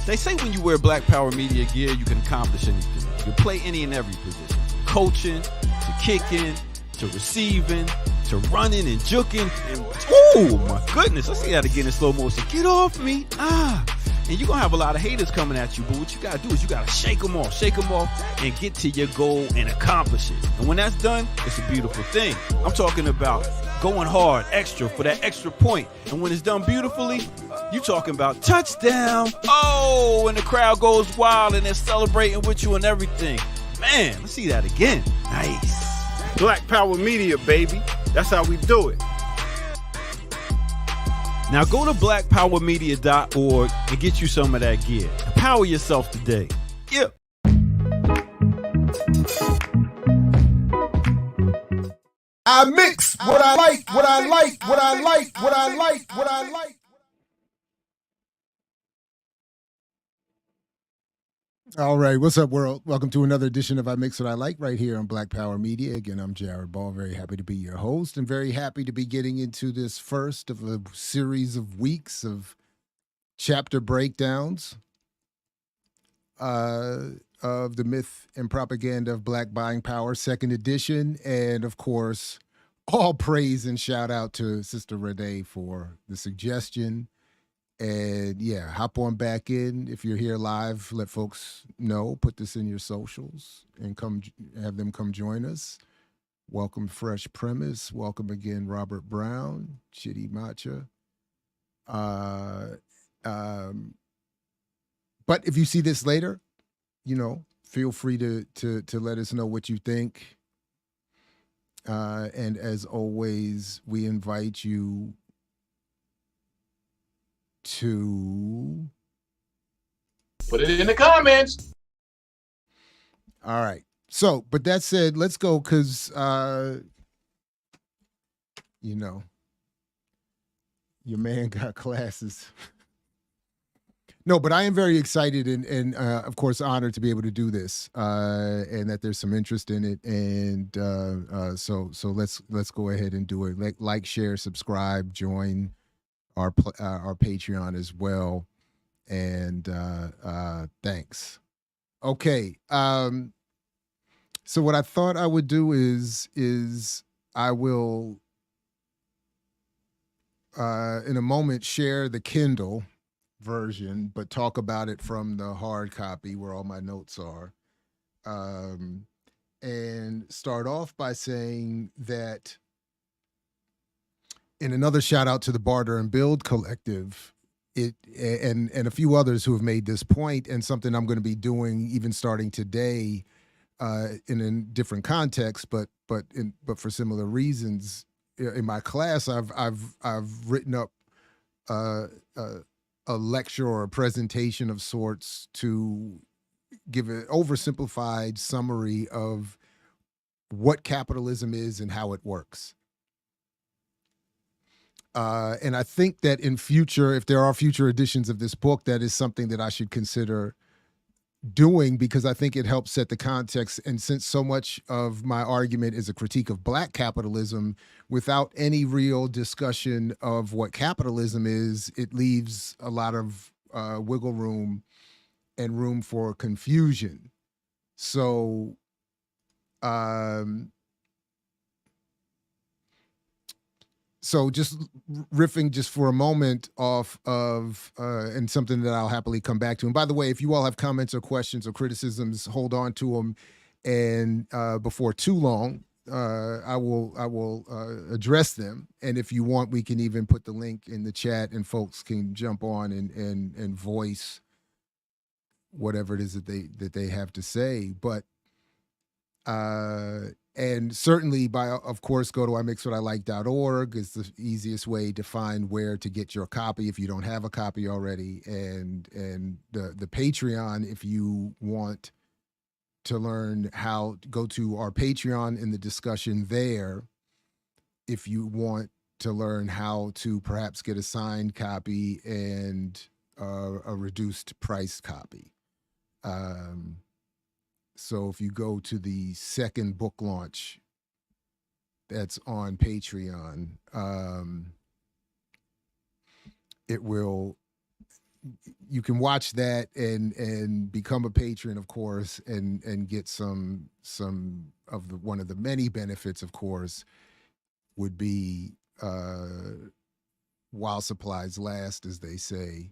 They say when you wear Black Power Media gear, you can accomplish anything. You can play any and every position. From coaching, to kicking, to receiving, to running and juking. And, oh my goodness, let's see that again in slow motion. Get off me. And you're going to have a lot of haters coming at you, but what you got to do is you got to shake them off, and get to your goal and accomplish it. And when that's done, it's a beautiful thing. I'm talking about going hard, extra, for that extra point. And when it's done beautifully, you talking about touchdown. Oh, and the crowd goes wild and they're celebrating with you and everything. Man, let's see that again. Nice. Black Power Media, baby. That's how we do it. Now go to blackpowermedia.org and get you some of that gear. Empower yourself today. Yeah. I mix what I like, what I like, what I like, what I like, what I like. All right, what's up, world? Welcome to another edition of I Mix What I Like right here on Black Power Media. Again, I'm Jared Ball, very happy to be your host and very happy to be getting into this first of a series of weeks of chapter breakdowns of The Myth and Propaganda of Black Buying Power, second edition. And of course, all praise and shout out to Sister Renee for the suggestion. And yeah, hop on back in. If you're here live, let folks know, put this in your socials and have them come join us. Welcome Fresh Premise. Welcome again, Robert Brown, Chitty Matcha. But if you see this later, feel free to let us know what you think. And as always, we invite you to put it in the comments. All right. So, but that said, let's go because, your man got classes. No, but I am very excited and of course, honored to be able to do this and that there's some interest in it. And so let's go ahead and do it. Like, share, subscribe, join our Patreon as well, and thanks. Okay, so what I thought I would do is I will in a moment share the Kindle version, but talk about it from the hard copy where all my notes are, and start off by saying that. And another shout out to the Barter and Build Collective, and a few others who have made this point, and something I'm going to be doing even starting today, in a different context, but for similar reasons. In my class, I've written up a lecture or a presentation of sorts to give an oversimplified summary of what capitalism is and how it works. And I think that in future, if there are future editions of this book, that is something that I should consider doing, because I think it helps set the context. And since so much of my argument is a critique of Black capitalism, without any real discussion of what capitalism is, it leaves a lot of wiggle room and room for confusion. So, So just riffing just for a moment off of, and something that I'll happily come back to. And by the way, if you all have comments or questions or criticisms, hold on to them. And before too long, I will address them. And if you want, we can even put the link in the chat and folks can jump on and voice whatever it is that they have to say. But and certainly of course, go to imixwhatilike.org is the easiest way to find where to get your copy if you don't have a copy already. And the Patreon, if you want to learn how to go to our Patreon in the discussion there, if you want to learn how to perhaps get a signed copy and a reduced price copy. So if you go to the second book launch that's on Patreon, it will you can watch that and become a patron, of course, and get some of the one of the many benefits, of course, would be while supplies last, as they say.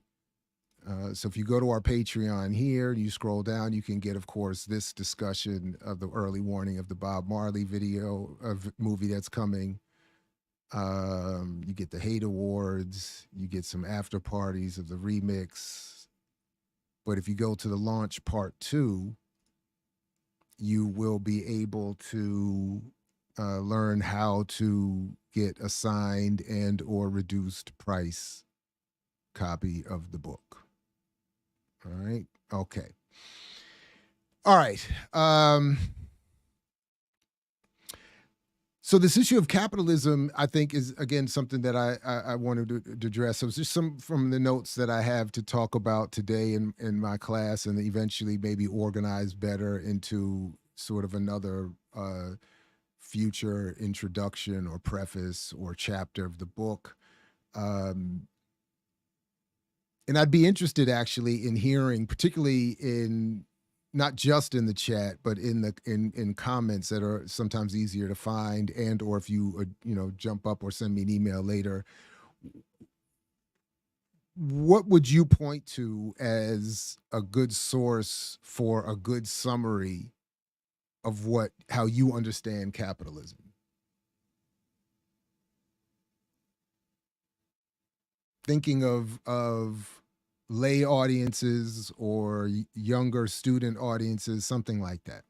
So if you go to our Patreon here, you scroll down, you can get, of course, this discussion of the early warning of the Bob Marley video of movie that's coming. You get the hate awards, you get some after parties of the remix. But if you go to the launch part 2, you will be able to learn how to get a signed and or reduced price copy of the book. All right. Okay. All right. So this issue of capitalism, I think, is again something that I wanted to address. So it's just some from the notes that I have to talk about today in my class, and eventually maybe organize better into sort of another future introduction or preface or chapter of the book. And I'd be interested actually in hearing, particularly in not just in the chat, but in comments that are sometimes easier to find, and or if you jump up or send me an email later, what would you point to as a good source for a good summary of how you understand capitalism? Thinking of lay audiences or younger student audiences, something like that.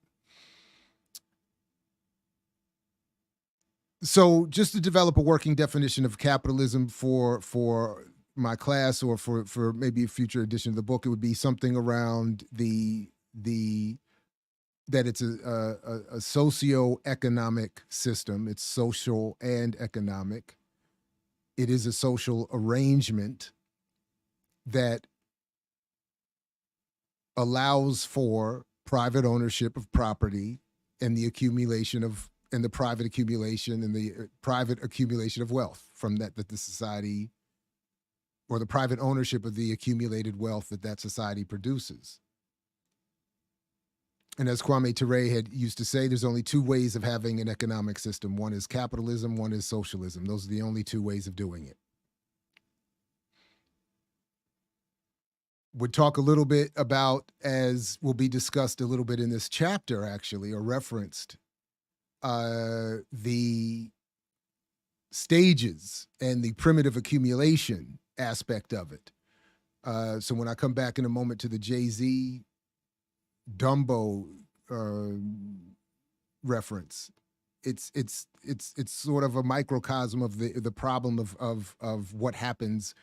So just to develop a working definition of capitalism for my class, or for maybe a future edition of the book, it would be something around that it's a socio-economic system. It's social and economic. It is a social arrangement that allows for private ownership of property and the accumulation of, and the private accumulation and the private accumulation of wealth from that the society, or the private ownership of the accumulated wealth that society produces. And as Kwame Ture had used to say, there's only 2 ways of having an economic system. One is capitalism, one is socialism. Those are the only 2 ways of doing it. Would talk a little bit about, as will be discussed a little bit in this chapter actually, or referenced, the stages and the primitive accumulation aspect of it. So when I come back in a moment to the Jay-Z Dumbo reference, it's sort of a microcosm of the problem of what happens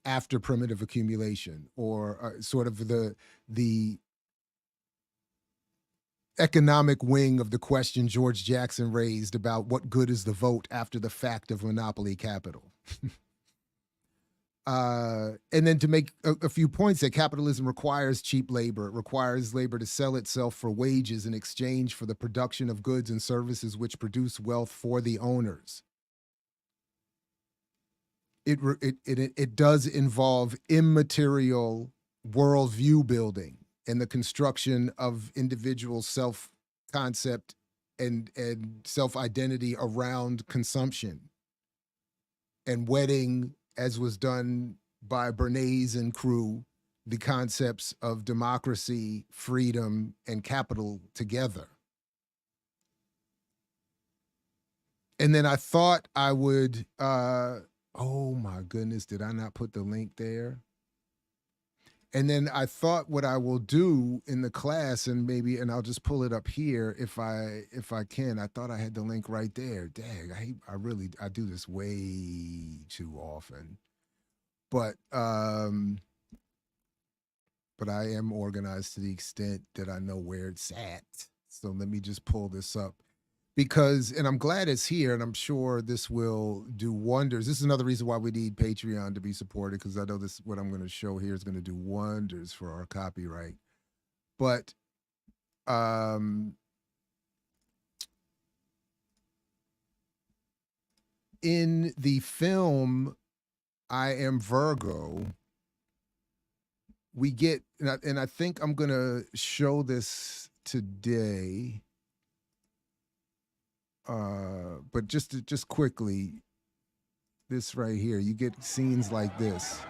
after primitive accumulation, or sort of the economic wing of the question George Jackson raised about what good is the vote after the fact of monopoly capital. And then to make a few points, that capitalism requires cheap labor. It requires labor to sell itself for wages in exchange for the production of goods and services which produce wealth for the owners. It does involve immaterial worldview building and the construction of individual self-concept and self-identity around consumption, and wedding, as was done by Bernays and crew, the concepts of democracy, freedom, and capital together. And then I thought I would, oh my goodness, did I not put the link there? And then I thought what I will do in the class, and I'll just pull it up here if I can. I thought I had the link right there. Dang, I do this way too often. But I am organized to the extent that I know where it's at. So let me just pull this up. And I'm glad it's here, and I'm sure this will do wonders. This is another reason why we need Patreon to be supported, because I know what I'm going to show here is going to do wonders for our copyright. But in the film I Am Virgo, we get, and I think I'm going to show this today, but just quickly, this right here, you get scenes like this.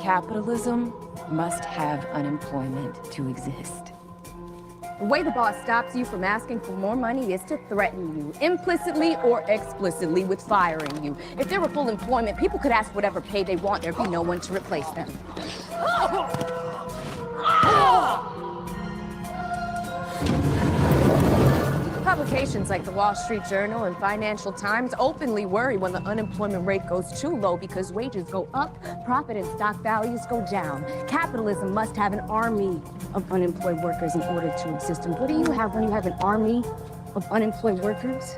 Capitalism must have unemployment to exist. The way the boss stops you from asking for more money is to threaten you, implicitly or explicitly, with firing you. If there were full employment, people could ask whatever pay they want. There'd be no one to replace them. Publications like the Wall Street Journal and Financial Times openly worry when the unemployment rate goes too low because wages go up, profit and stock values go down. Capitalism must have an army of unemployed workers in order to exist. And what do you have when you have an army of unemployed workers?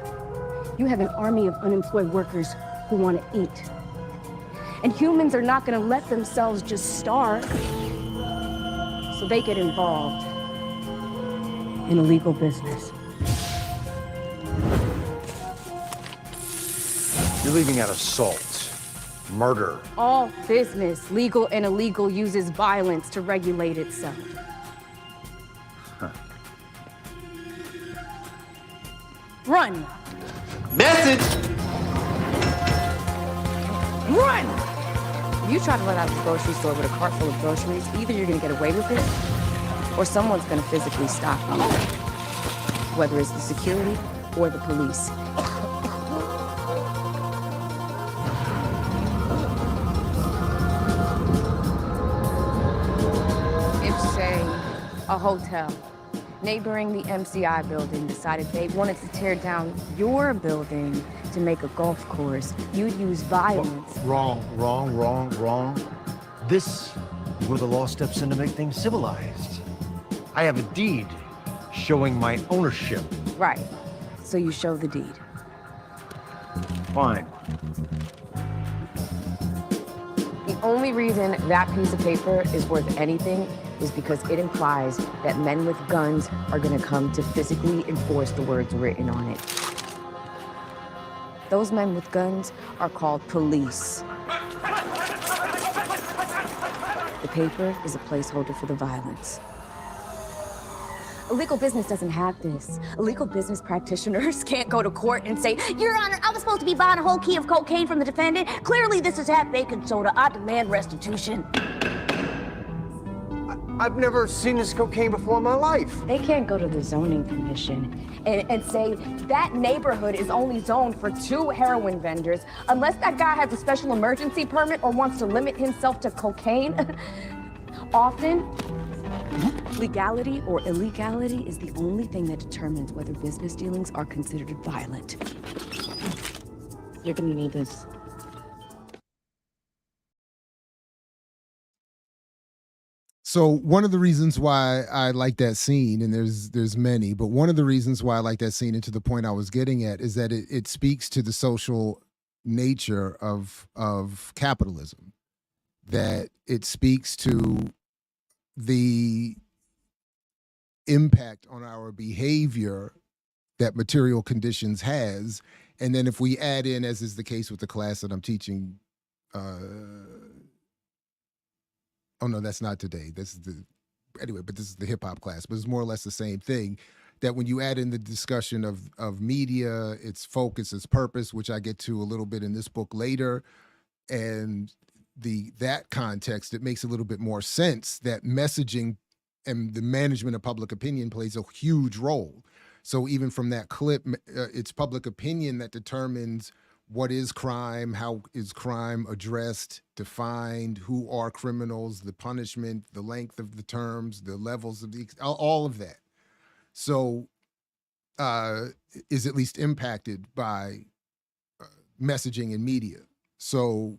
You have an army of unemployed workers who want to eat. And humans are not going to let themselves just starve, so they get involved in illegal business. You're leaving out assault, murder. All business, legal and illegal, uses violence to regulate itself. Huh. Run! Message! Run! If you try to run out of the grocery store with a cart full of groceries, either you're gonna get away with it, or someone's gonna physically stop you. Whether it's the security or the police. A hotel neighboring the MCI building decided they wanted to tear down your building to make a golf course, you'd use violence. Wrong. This is where the law steps in to make things civilized. I have a deed showing my ownership. Right. So you show the deed. Fine. The only reason that piece of paper is worth anything is because it implies that men with guns are gonna come to physically enforce the words written on it. Those men with guns are called police. The paper is a placeholder for the violence. Illegal business doesn't have this. Illegal business practitioners can't go to court and say, Your Honor, I was supposed to be buying a whole key of cocaine from the defendant. Clearly this is half baking soda. I demand restitution. I've never seen this cocaine before in my life. They can't go to the zoning commission and say that neighborhood is only zoned for 2 heroin vendors unless that guy has a special emergency permit or wants to limit himself to cocaine. Often, legality or illegality is the only thing that determines whether business dealings are considered violent. You're gonna need this. So one of the reasons why I like that scene, and there's many, but one of the reasons why I like that scene, and to the point I was getting at, is that it speaks to the social nature of capitalism. That it speaks to the impact on our behavior that material conditions has. And then if we add in, as is the case with the class that I'm teaching, oh no, that's not today. This is but this is the hip hop class, but it's more or less the same thing. That when you add in the discussion of media, its focus, its purpose, which I get to a little bit in this book later, and that context, it makes a little bit more sense that messaging and the management of public opinion plays a huge role. So even from that clip, it's public opinion that determines what is crime, how is crime addressed, defined, who are criminals, the punishment, the length of the terms, the levels of all of that. So is at least impacted by messaging and media. So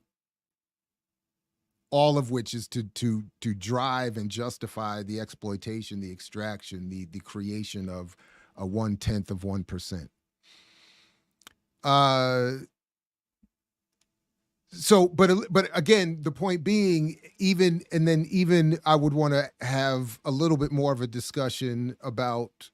all of which is to drive and justify the exploitation, the extraction, the creation of a 1/10 of 1%. So, but again, the point being, even I would want to have a little bit more of a discussion about,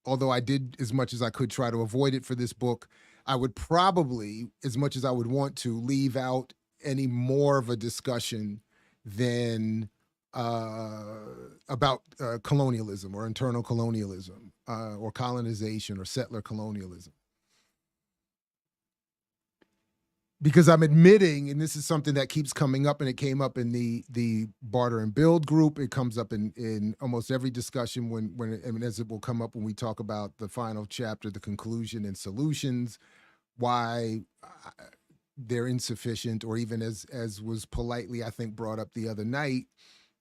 although I did as much as I could try to avoid it for this book, I would probably, as much as I would want to, leave out any more of a discussion than about colonialism or internal colonialism or colonization or settler colonialism. Because I'm admitting, and this is something that keeps coming up, and it came up in the barter and build group. It comes up in almost every discussion as it will come up when we talk about the final chapter, the conclusion and solutions, why they're insufficient, or even as was politely, I think, brought up the other night,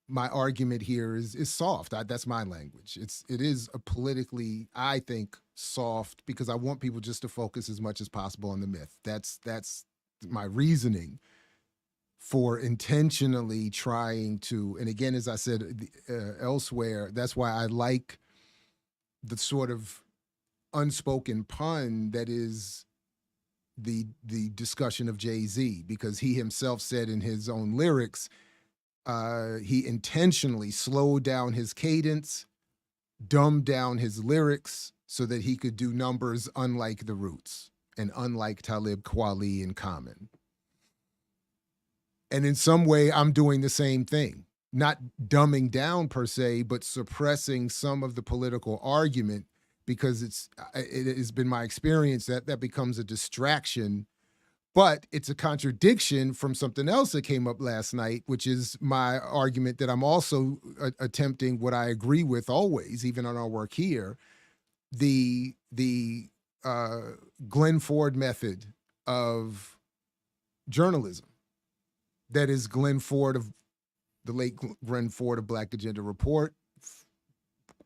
my argument here is soft. That's my language. It is a politically, I think, soft, because I want people just to focus as much as possible on the myth. That's my reasoning for intentionally trying to, and again, as I said elsewhere, that's why I like the sort of unspoken pun that is the discussion of Jay-Z, because he himself said in his own lyrics, he intentionally slowed down his cadence, dumbed down his lyrics so that he could do numbers unlike the Roots and unlike Talib Kweli and Common. And in some way, I'm doing the same thing, not dumbing down per se, but suppressing some of the political argument, because it has been my experience that becomes a distraction, but it's a contradiction from something else that came up last night, which is my argument that I'm also attempting what I agree with always, even on our work here, the Glenn Ford method of journalism. That is Glenn Ford of the late Glenn Ford of Black Agenda Report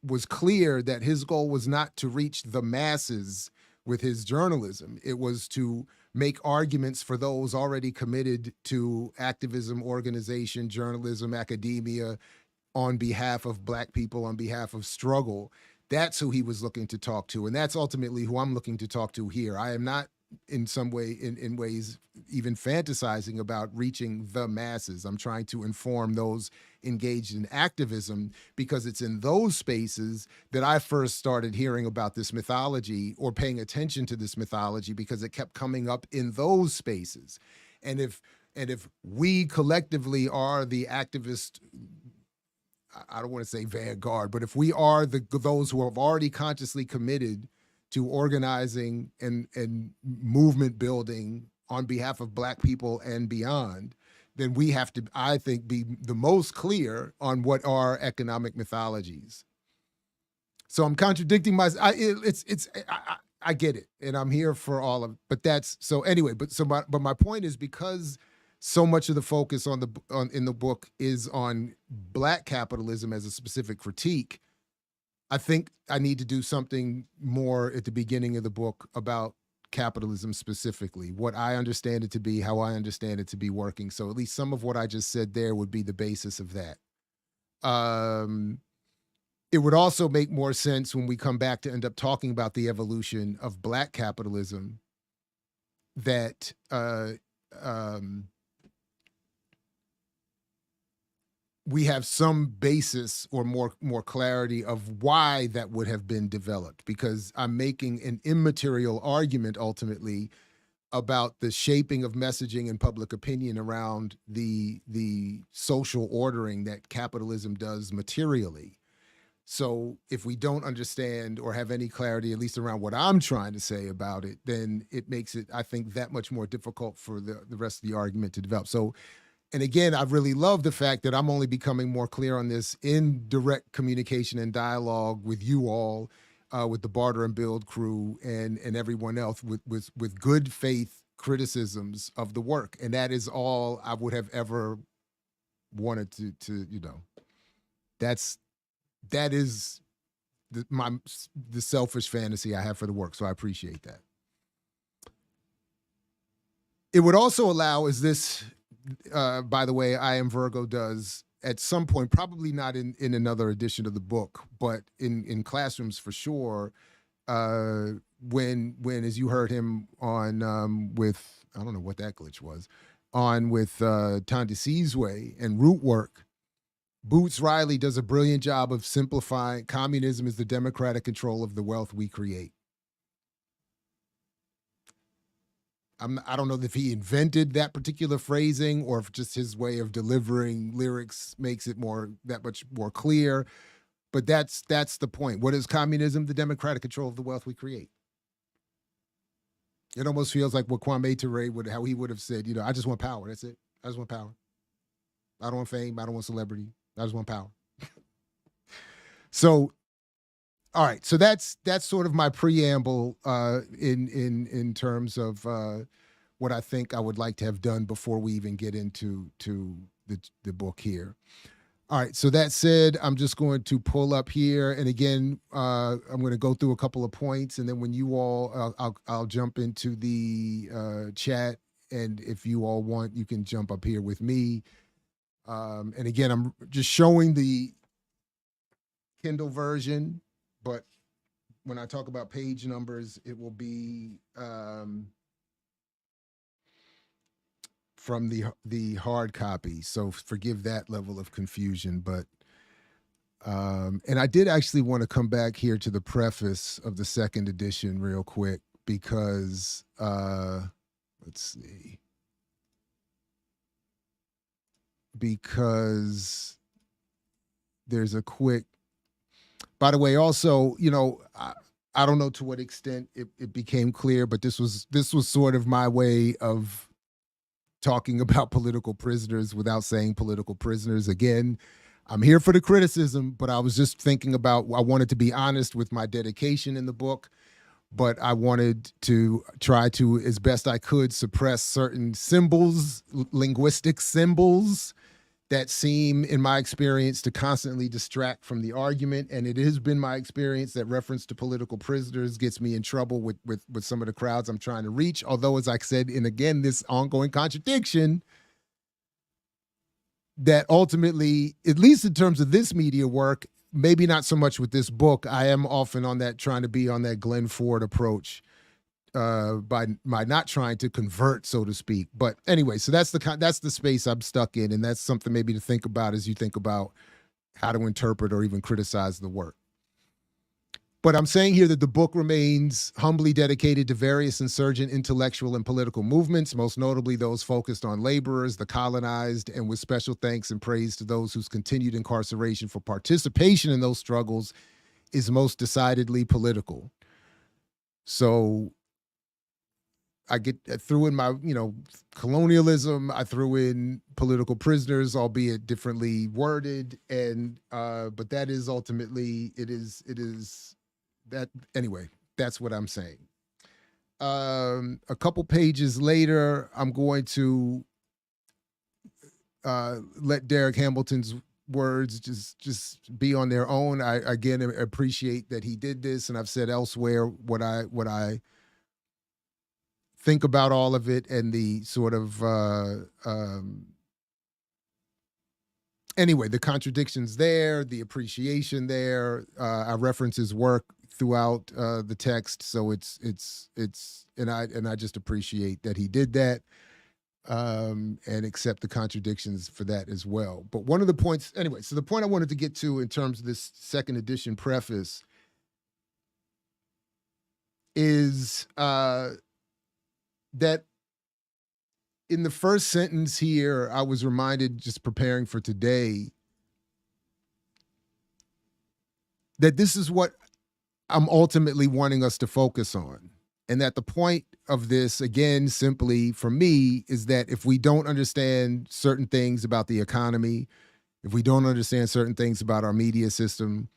was clear that his goal was not to reach the masses with his journalism. It was to make arguments for those already committed to activism, organization, journalism, academia, on behalf of Black people, on behalf of struggle. That's who he was looking to talk to. And that's ultimately who I'm looking to talk to here. I am not in some way, in ways, even fantasizing about reaching the masses. I'm trying to inform those engaged in activism, because it's in those spaces that I first started hearing about this mythology, or paying attention to this mythology, because it kept coming up in those spaces. And if we collectively are the activist, I don't want to say vanguard, but if we are those who have already consciously committed to organizing and movement building on behalf of Black people and beyond, then we have to, I think, be the most clear on what are economic mythologies. So I'm contradicting myself. I get it, and I'm here for all of it. But that's so anyway. But my point is, because so much of the focus in the book is on Black capitalism as a specific critique, I think I need to do something more at the beginning of the book about capitalism specifically, what I understand it to be, how I understand it to be working. So at least some of what I just said there would be the basis of that. It would also make more sense when we come back to end up talking about the evolution of Black capitalism, that we have some basis or more clarity of why that would have been developed, because I'm making an immaterial argument ultimately about the shaping of messaging and public opinion around the social ordering that capitalism does materially. So if we don't understand or have any clarity, at least around what I'm trying to say about it, then it makes it, I think, that much more difficult for the rest of the argument to develop. So, and again, I really love the fact that I'm only becoming more clear on this in direct communication and dialogue with you all, with the Barter and Build crew and everyone else, with good faith criticisms of the work. And that is all I would have ever wanted to that is the selfish fantasy I have for the work. So I appreciate that. It would also allow, as this, by the way, I Am Virgo does at some point, probably not in another edition of the book, but in classrooms for sure, when as you heard him on with, I don't know what that glitch was, on with Tonda Sizwe and Root Work, Boots Riley does a brilliant job of simplifying communism is the democratic control of the wealth we create. I don't know if he invented that particular phrasing or if just his way of delivering lyrics makes it that much more clear. But that's the point. What is communism? The democratic control of the wealth we create. It almost feels like what Kwame Ture how he would have said, I just want power. That's it. I just want power. I don't want fame. I don't want celebrity. I just want power. So, all right. So that's sort of my preamble in terms of what I think I would like to have done before we even get into the book here. All right. So that said, I'm just going to pull up here, and again, I'm going to go through a couple of points, and then when you all, I'll jump into the chat, and if you all want, you can jump up here with me. And again, I'm just showing the Kindle version, but when I talk about page numbers, it will be from the hard copy. So forgive that level of confusion, but and I did actually want to come back here to the preface of the second edition real quick because let's see. Because there's a quick, by the way, also, I don't know to what extent it became clear, but this was sort of my way of talking about political prisoners without saying political prisoners. Again, I'm here for the criticism, but I was just thinking about, I wanted to be honest with my dedication in the book, but I wanted to try to, as best I could, suppress certain symbols, linguistic symbols that seem, in my experience, to constantly distract from the argument. And it has been my experience that reference to political prisoners gets me in trouble with some of the crowds I'm trying to reach. Although, as I said, and again, this ongoing contradiction, that ultimately, at least in terms of this media work, maybe not so much with this book, I am often on that, trying to be on that Glenn Ford approach by not trying to convert, so to speak. But anyway, so that's the space I'm stuck in, and that's something maybe to think about as you think about how to interpret or even criticize the work. But I'm saying here that the book remains humbly dedicated to various insurgent intellectual and political movements, most notably those focused on laborers, the colonized, and with special thanks and praise to those whose continued incarceration for participation in those struggles is most decidedly political. So I threw in my, colonialism. I threw in political prisoners, albeit differently worded, and but that is ultimately it is that anyway. That's what I'm saying. A couple pages later, I'm going to let Derek Hamilton's words just be on their own. I again appreciate that he did this, and I've said elsewhere what I think about all of it, and the sort of anyway, the contradictions there, the appreciation there. I reference his work throughout the text, so it's and I just appreciate that he did that, and accept the contradictions for that as well. But one of the points, anyway, so the point I wanted to get to in terms of this second edition preface is that in the first sentence here, I was reminded, just preparing for today, that this is what I'm ultimately wanting us to focus on. And that the point of this, again, simply for me, is that if we don't understand certain things about the economy, if we don't understand certain things about our media system,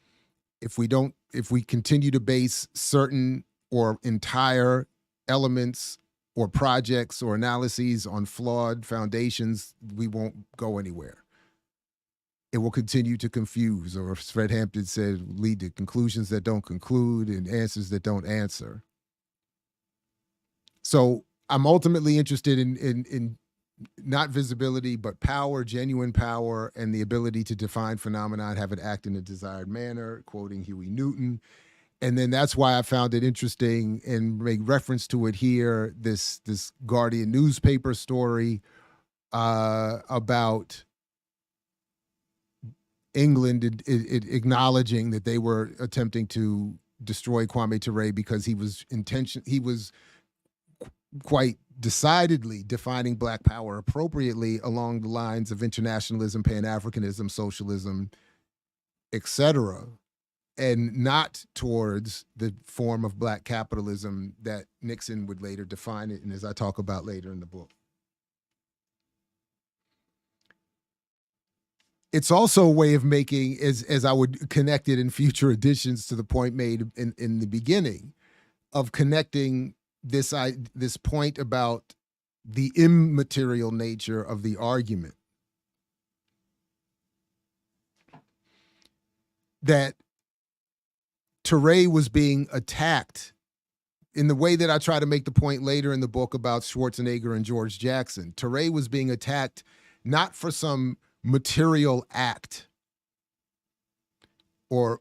if we continue to base certain or entire elements or projects or analyses on flawed foundations, we won't go anywhere. it will continue to confuse, or as Fred Hampton said, lead to conclusions that don't conclude and answers that don't answer. So I'm ultimately interested in not visibility, but power, genuine power, and the ability to define phenomena and have it act in a desired manner, quoting Huey Newton. And then that's why I found it interesting and make reference to it here, this Guardian newspaper story about England acknowledging that they were attempting to destroy Kwame Ture because he was quite decidedly defining Black power appropriately along the lines of internationalism, Pan-Africanism, socialism, etc., and not towards the form of Black capitalism that Nixon would later define it, and as I talk about later in the book. It's also a way of making, as I would connect it in future editions to the point made in the beginning, of connecting this point about the immaterial nature of the argument. That Ture was being attacked in the way that I try to make the point later in the book about Schwarzenegger and George Jackson. Ture was being attacked not for some material act or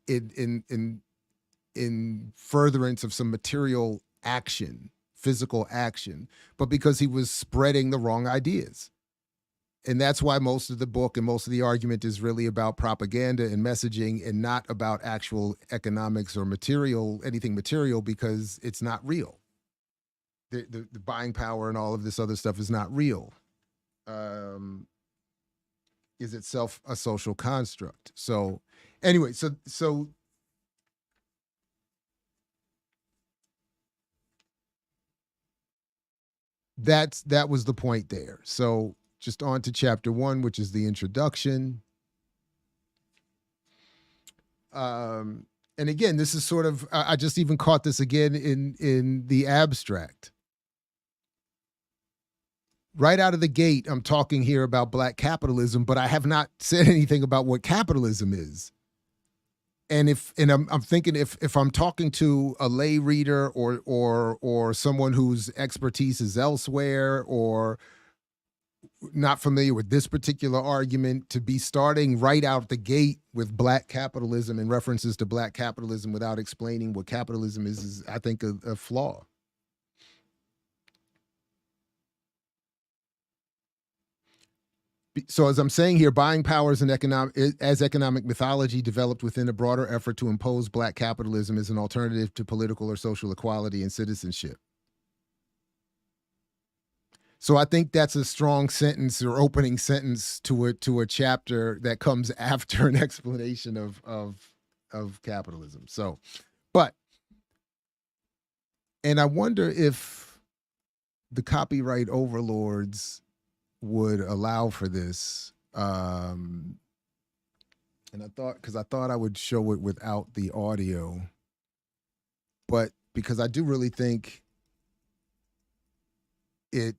in furtherance of some material action, physical action, but because he was spreading the wrong ideas. And that's why most of the book and most of the argument is really about propaganda and messaging and not about actual economics or anything material, because it's not real. The buying power and all of this other stuff is not real. Is itself a social construct. So anyway, so that was the point there. So just on to chapter 1, which is the introduction. And again, this is sort of, I just even caught this again in the abstract. Right out of the gate, I'm talking here about Black capitalism, but I have not said anything about what capitalism is. And I'm thinking if I'm talking to a lay reader or someone whose expertise is elsewhere or not familiar with this particular argument, to be starting right out the gate with Black capitalism and references to Black capitalism without explaining what capitalism is I think a flaw. So as I'm saying here, buying power as economic mythology developed within a broader effort to impose Black capitalism as an alternative to political or social equality and citizenship. So I think that's a strong sentence or opening sentence to a chapter that comes after an explanation of capitalism. So, and I wonder if the copyright overlords would allow for this. And I thought I would show it without the audio, but because I do really think it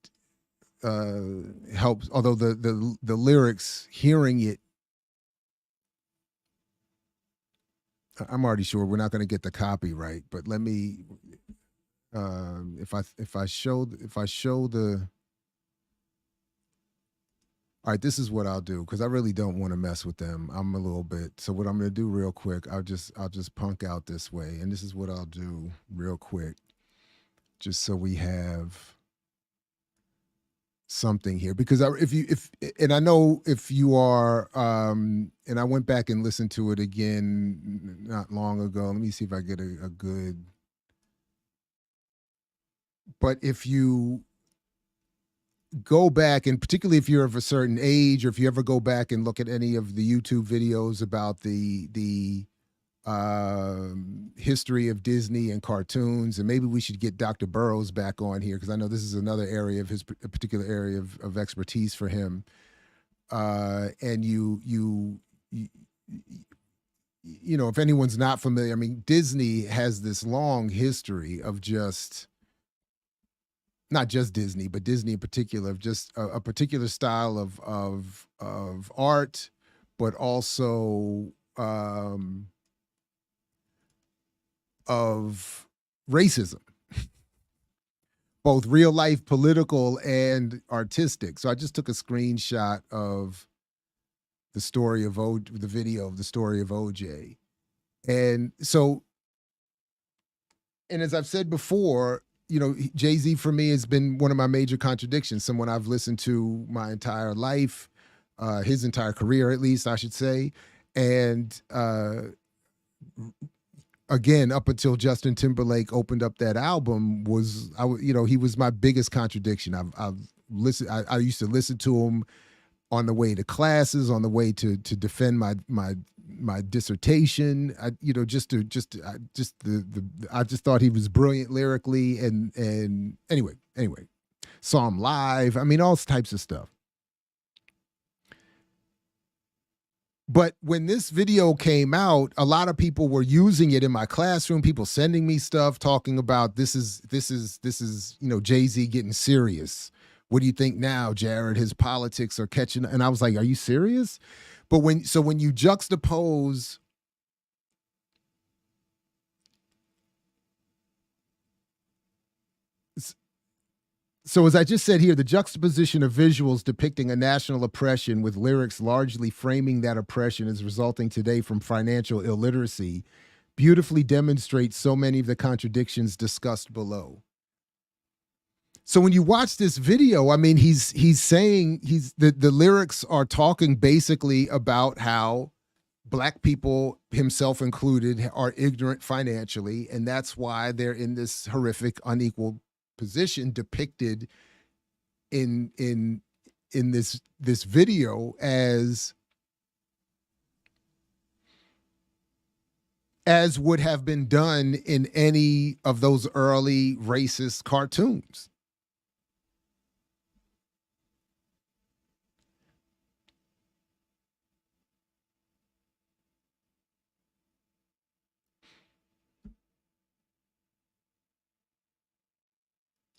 helps, although the lyrics, hearing it, I'm already sure we're not going to get the copyright, but let me, if I show the, all right, this is what I'll do, because I really don't want to mess with them. I'm a little bit, so what I'm going to do real quick, I'll just punk out this way, and this is what I'll do real quick, just so we have something here, because and I know if you are, and I went back and listened to it again not long ago. Let me see if I get a good, but if you go back, and particularly if you're of a certain age, or if you ever go back and look at any of the YouTube videos about the history of Disney and cartoons, and maybe we should get Dr. Burroughs back on here, because I know this is another area of a particular area of expertise for him. And you know, if anyone's not familiar, I mean, Disney has this long history of just, not just Disney, but Disney in particular, of just a particular style of art, but also of racism, both real life, political, and artistic. So I just took a screenshot of the story of the video of the story of OJ. And so, and as I've said before, you know, Jay-Z for me has been one of my major contradictions, someone I've listened to my entire life, his entire career, at least I should say. And again, up until Justin Timberlake opened up that album, he was my biggest contradiction. I've listened. I used to listen to him on the way to classes, on the way to defend my dissertation. I just thought he was brilliant lyrically, and anyway, saw him live. I mean, all types of stuff. But when this video came out, a lot of people were using it in my classroom, people sending me stuff talking about this is, Jay-Z getting serious. What do you think now, Jared? His politics are catching. And I was like, are you serious? But when you juxtapose So as I just said here, the juxtaposition of visuals depicting a national oppression with lyrics largely framing that oppression as resulting today from financial illiteracy beautifully demonstrates so many of the contradictions discussed below. So when you watch this video, I mean, he's saying the lyrics are talking basically about how Black people, himself included, are ignorant financially, and that's why they're in this horrific, unequal position depicted in this video as would have been done in any of those early racist cartoons.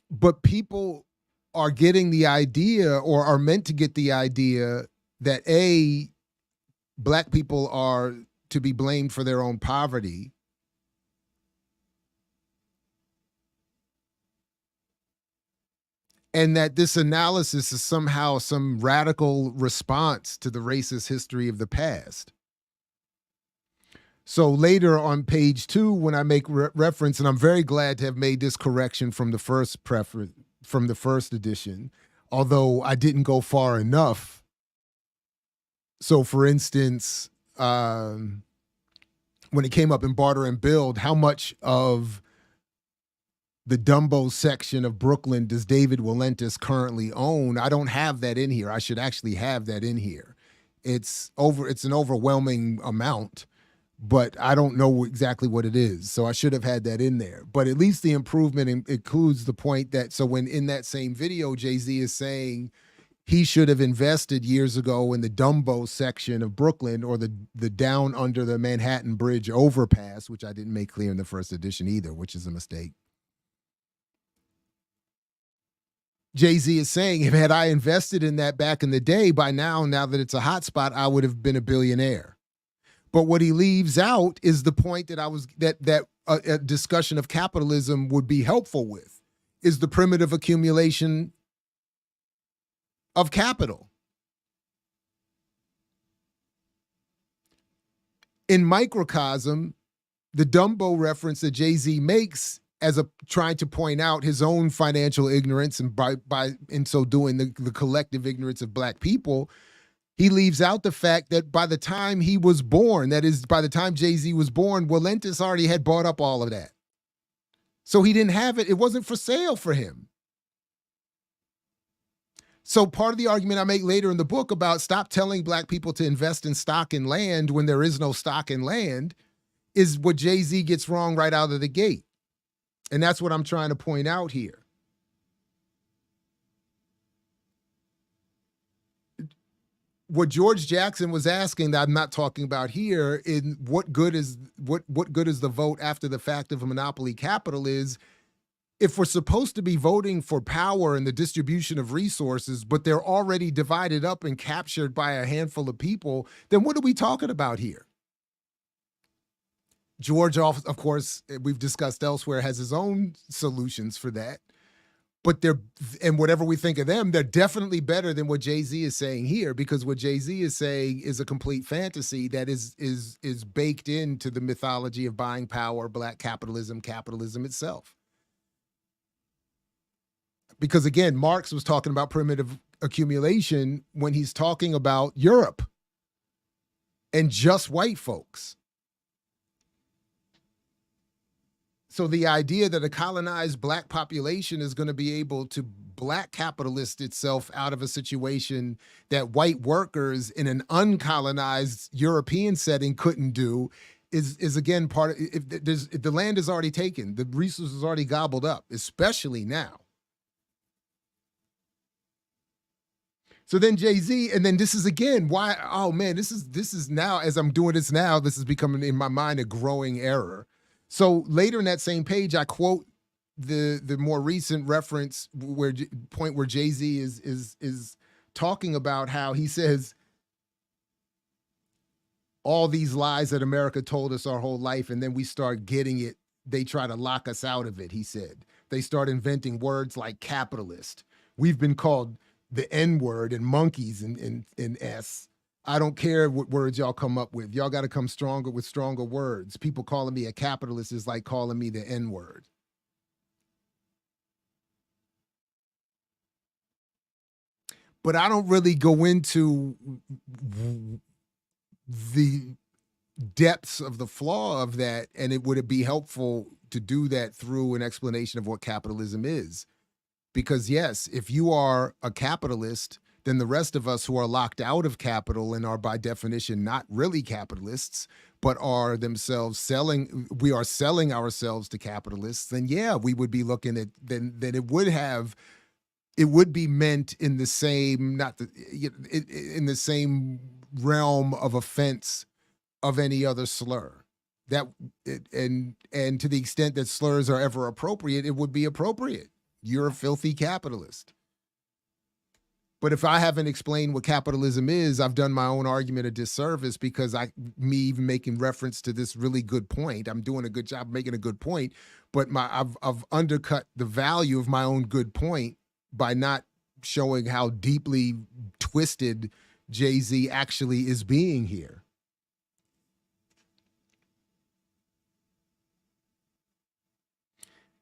But people are getting the idea, or are meant to get the idea, that A, Black people are to be blamed for their own poverty, and that this analysis is somehow some radical response to the racist history of the past. So later on page 2, when I make reference, and I'm very glad to have made this correction from the first edition, although I didn't go far enough. So for instance, when it came up in Barter and Build, how much of the Dumbo section of Brooklyn does David Walentis currently own? I don't have that in here. I should actually have that in here. It's an overwhelming amount, but I don't know exactly what it is. So I should have had that in there. But at least the improvement includes the point that, so when in that same video, Jay-Z is saying he should have invested years ago in the Dumbo section of Brooklyn, or the down under the Manhattan Bridge overpass, which I didn't make clear in the first edition either, which is a mistake. Jay-Z is saying, if had I invested in that back in the day, by now that it's a hotspot, I would have been a billionaire. But what he leaves out is the point that a discussion of capitalism would be helpful with, is the primitive accumulation of capital. In microcosm, the Dumbo reference that Jay-Z makes as trying to point out his own financial ignorance, and by in so doing the collective ignorance of Black people, he leaves out the fact that by the time he was born, that is, by the time Jay-Z was born, Walentis already had bought up all of that. So he didn't have it. It wasn't for sale for him. So part of the argument I make later in the book about stop telling Black people to invest in stock and land when there is no stock and land is what Jay-Z gets wrong right out of the gate. And that's what I'm trying to point out here. What George Jackson was asking, that I'm not talking about here, in what good is the vote after the fact of a monopoly capital, is if we're supposed to be voting for power and the distribution of resources, but they're already divided up and captured by a handful of people, then what are we talking about here? George, of course, we've discussed elsewhere, has his own solutions for that. But and whatever we think of them, they're definitely better than what Jay-Z is saying here, because what Jay-Z is saying is a complete fantasy that is baked into the mythology of buying power, black capitalism, capitalism itself. Because again, Marx was talking about primitive accumulation when he's talking about Europe and just white folks. So the idea that a colonized black population is going to be able to black capitalist itself out of a situation that white workers in an uncolonized European setting couldn't do is again part of, if the land is already taken, the resources already gobbled up, especially now. So then Jay-Z, and then this is again why, oh man, this is now, as I'm doing this now, this is becoming in my mind a growing error. So later in that same page, I quote the more recent reference where Jay-Z is talking about how he says all these lies that America told us our whole life, and then we start getting it, they try to lock us out of it, he said. They start inventing words like capitalist. We've been called the N-word and monkeys in S. I don't care what words y'all come up with. Y'all got to come stronger with stronger words. People calling me a capitalist is like calling me the N-word. But I don't really go into the depths of the flaw of that, and would it be helpful to do that through an explanation of what capitalism is? Because yes, if you are a capitalist, then the rest of us who are locked out of capital and are by definition not really capitalists, but are themselves selling ourselves to capitalists, then yeah, we would be looking at, then it would be meant in the same, in the same realm of offense of any other slur. And to the extent that slurs are ever appropriate, it would be appropriate. You're a filthy capitalist. But if I haven't explained what capitalism is, I've done my own argument a disservice, because me even making reference to this really good point, I'm doing a good job making a good point, but I've undercut the value of my own good point by not showing how deeply twisted Jay-Z actually is being here.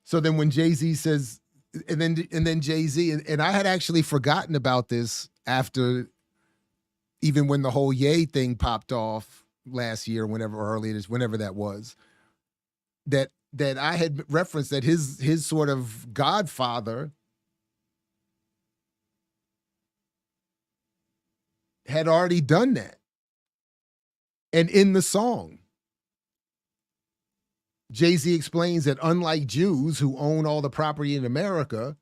So then when Jay-Z says, and then Jay-Z, and I had actually forgotten about this after, even when the whole Ye thing popped off last year, whenever that was, that I had referenced that his sort of godfather had already done that. And in the song, Jay-Z explains that unlike Jews who own all the property in America,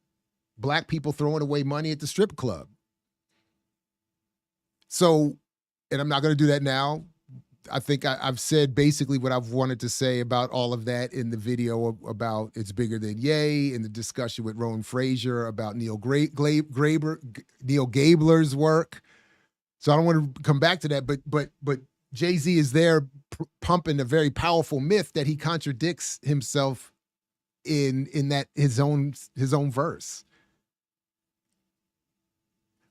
black people throwing away money at the strip club. So, and I'm not going to do that now. I think I've said basically what I've wanted to say about all of that in the video about It's Bigger Than Ye, in the discussion with Rowan Frazier about Neil Gabler's work. So I don't want to come back to that, but Jay-Z is there pumping a very powerful myth that he contradicts himself in that his own verse.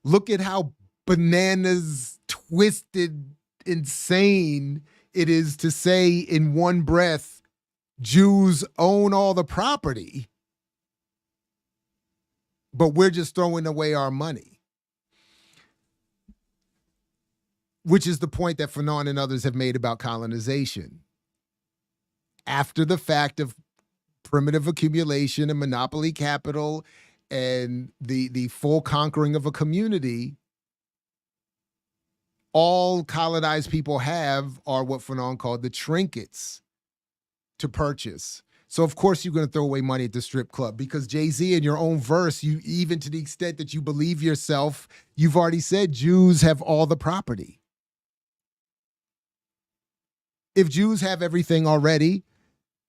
Look at how bananas, twisted, insane it is to say in one breath, Jews own all the property, but we're just throwing away our money. Which is the point that Fanon and others have made about colonization. After the fact of primitive accumulation and monopoly capital and the full conquering of a community, all colonized people have are what Fanon called the trinkets to purchase. So of course you're going to throw away money at the strip club, because Jay-Z, in your own verse, you, even to the extent that you believe yourself, you've already said Jews have all the property. If Jews have everything already,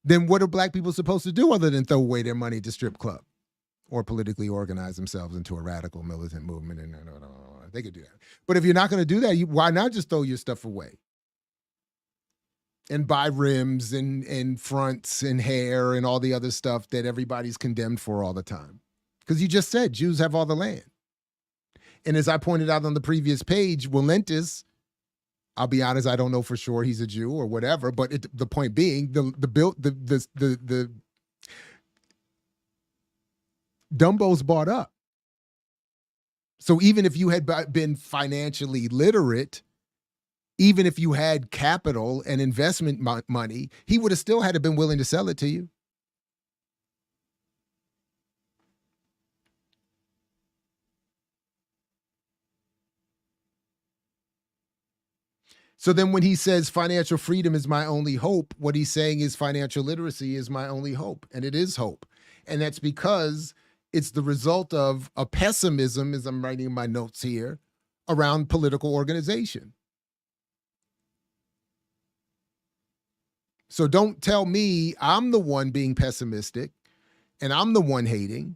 then what are black people supposed to do other than throw away their money at the strip club or politically organize themselves into a radical militant movement? And they could do that. But if you're not going to do that, why not just throw your stuff away and buy rims and fronts and hair and all the other stuff that everybody's condemned for all the time? Because you just said Jews have all the land. And as I pointed out on the previous page, Willentis, I'll be honest, I don't know for sure he's a Jew or whatever, but the point being, the Dumbo's bought up. So even if you had been financially literate, even if you had capital and investment money, he would have still had to been willing to sell it to you. So then when he says financial freedom is my only hope, what he's saying is financial literacy is my only hope. And it is hope. And that's because it's the result of a pessimism, as I'm writing my notes here, around political organization. So don't tell me I'm the one being pessimistic and I'm the one hating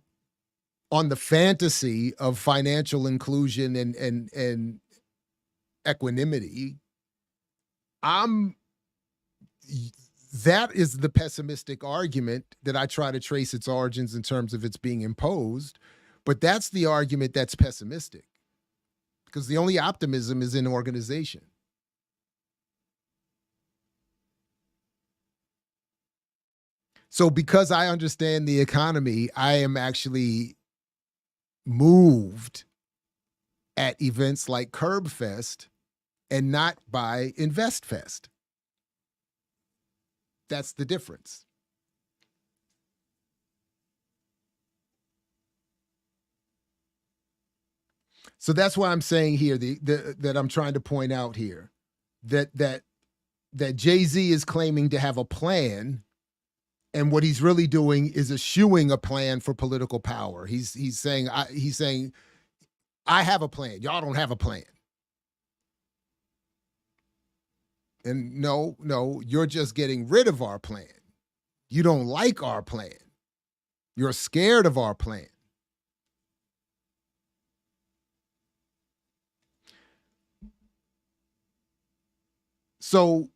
on the fantasy of financial inclusion and equanimity. That is the pessimistic argument that I try to trace its origins in terms of its being imposed, but that's the argument that's pessimistic because the only optimism is in organization. So because I understand the economy, I am actually moved at events like CurbFest and not by InvestFest. That's the difference. So that's why I'm saying here that I'm trying to point out here that Jay-Z is claiming to have a plan, and what he's really doing is eschewing a plan for political power. He's saying I have a plan. Y'all don't have a plan. And no, you're just getting rid of our plan. You don't like our plan. You're scared of our plan. So,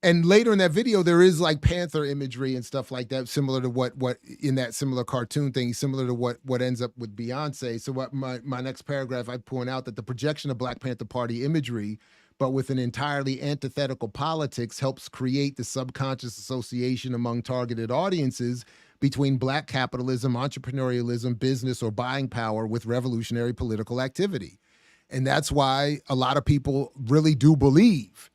and later in that video, there is like Panther imagery and stuff like that, similar to what in that similar cartoon thing, similar to what ends up with Beyonce. So what my next paragraph, I point out that the projection of Black Panther Party imagery, but with an entirely antithetical politics, helps create the subconscious association among targeted audiences between Black capitalism, entrepreneurialism, business, or buying power with revolutionary political activity. And that's why a lot of people really do believe.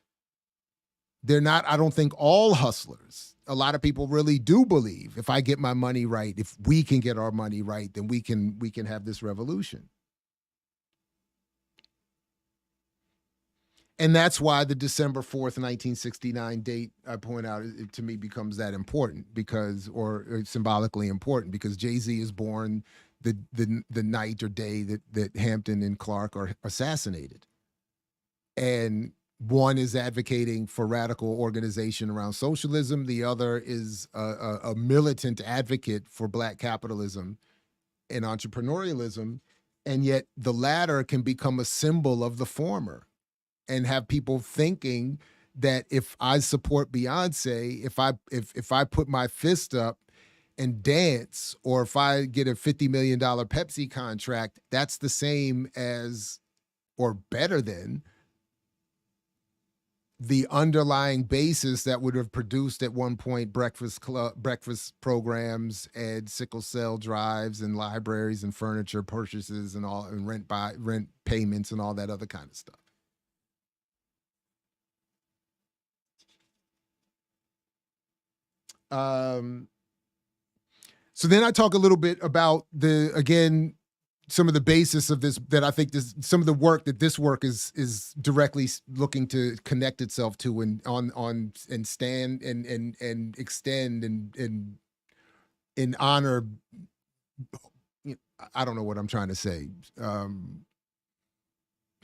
They're not, I don't think, all hustlers. A lot of people really do believe if I get my money right, if we can get our money right, then we can have this revolution. And that's why the December 4th, 1969 date, I point out, it to me becomes that important because, or symbolically important, because Jay-Z is born the night or day that Hampton and Clark are assassinated. And one is advocating for radical organization around socialism. The other is a militant advocate for Black capitalism and entrepreneurialism. And yet the latter can become a symbol of the former and have people thinking that if I support Beyonce, if I put my fist up and dance, or if I get a $50 million Pepsi contract, that's the same as or better than the underlying basis that would have produced at one point breakfast programs and sickle cell drives and libraries and furniture purchases and all, and rent payments and all that other kind of stuff. So then I talk a little bit about some of the basis of this, that I think some of the work that this work is directly looking to connect itself to and stand and extend and in honor. I don't know what I'm trying to say.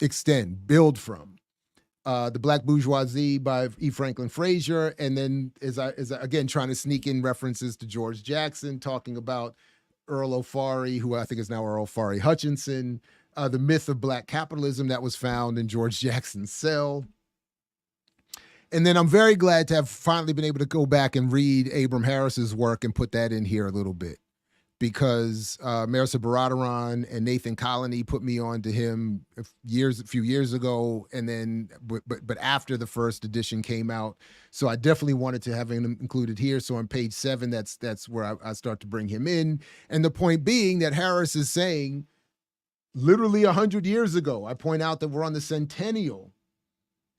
Extend, build from. The Black Bourgeoisie by E. Franklin Frazier, and then as I again trying to sneak in references to George Jackson, talking about Earl O'Farry, who I think is now Earl Farry Hutchinson, The Myth of Black Capitalism that was found in George Jackson's cell. And then I'm very glad to have finally been able to go back and read Abram Harris's work and put that in here a little bit, because Marisa Baradaran and Nathan Colony put me on to him a few years ago, and then but after the first edition came out, so I definitely wanted to have him included here. So on page 7, that's where I start to bring him in, and the point being that Harris is saying, literally 100 years ago, I point out that we're on the centennial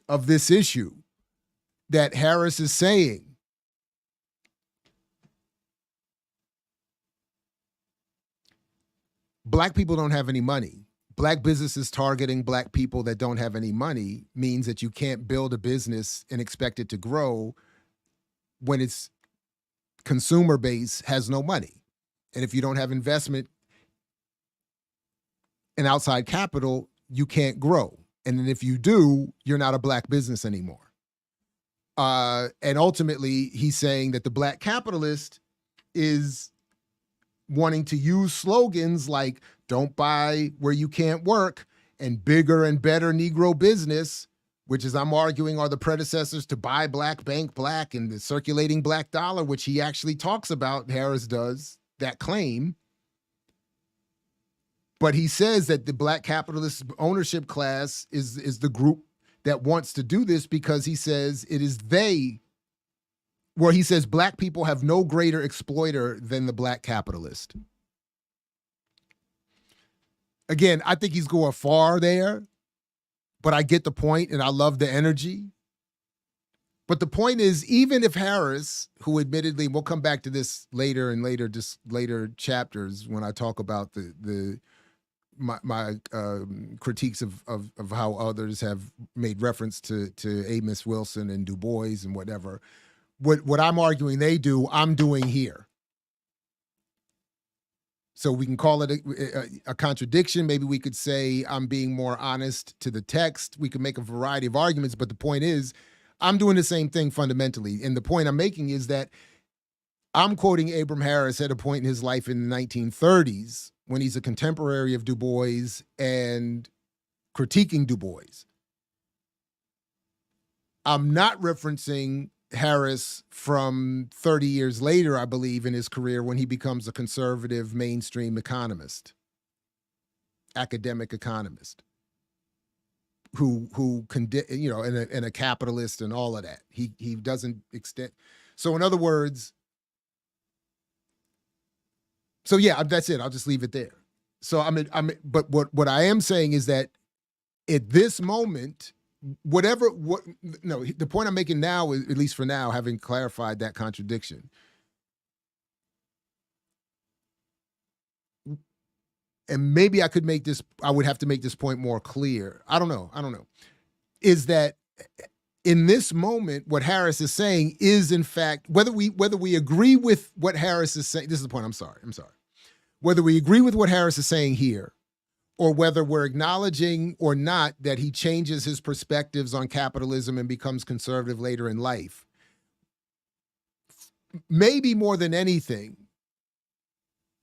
of this issue, that Harris is saying, Black people don't have any money. Black businesses targeting Black people that don't have any money means that you can't build a business and expect it to grow when its consumer base has no money. And if you don't have investment and outside capital, you can't grow. And then if you do, you're not a Black business anymore. And ultimately, he's saying that the Black capitalist is wanting to use slogans like "don't buy where you can't work" and "bigger and better Negro business," which, as I'm arguing, are the predecessors to "buy Black, bank Black" and the circulating Black dollar, which he actually talks about, Harris does, that claim. But he says that the Black capitalist ownership class is the group that wants to do this, because he says it is they, where he says Black people have no greater exploiter than the Black capitalist. Again, I think he's going far there, but I get the point and I love the energy. But the point is, even if Harris, who admittedly, and we'll come back to this later and later chapters when I talk about my critiques of how others have made reference to Amos Wilson and Du Bois and whatever. What I'm arguing they do, I'm doing here. So we can call it a contradiction. Maybe we could say I'm being more honest to the text. We could make a variety of arguments, but the point is, I'm doing the same thing fundamentally. And the point I'm making is that I'm quoting Abram Harris at a point in his life in the 1930s when he's a contemporary of Du Bois and critiquing Du Bois. I'm not referencing Harris from 30 years later, I believe, in his career when he becomes a conservative mainstream economist, academic economist, who and a capitalist and all of that. He doesn't extend. So in other words, so yeah, that's it. I'll just leave it there. So but what I am saying is that at this moment, the point I'm making now is, at least for now, having clarified that contradiction, and maybe I would have to make this point more clear. I don't know. Is that in this moment, what Harris is saying is, in fact, whether we agree with what Harris is saying, this is the point. I'm sorry. Whether we agree with what Harris is saying here, or whether we're acknowledging or not that he changes his perspectives on capitalism and becomes conservative later in life, maybe more than anything,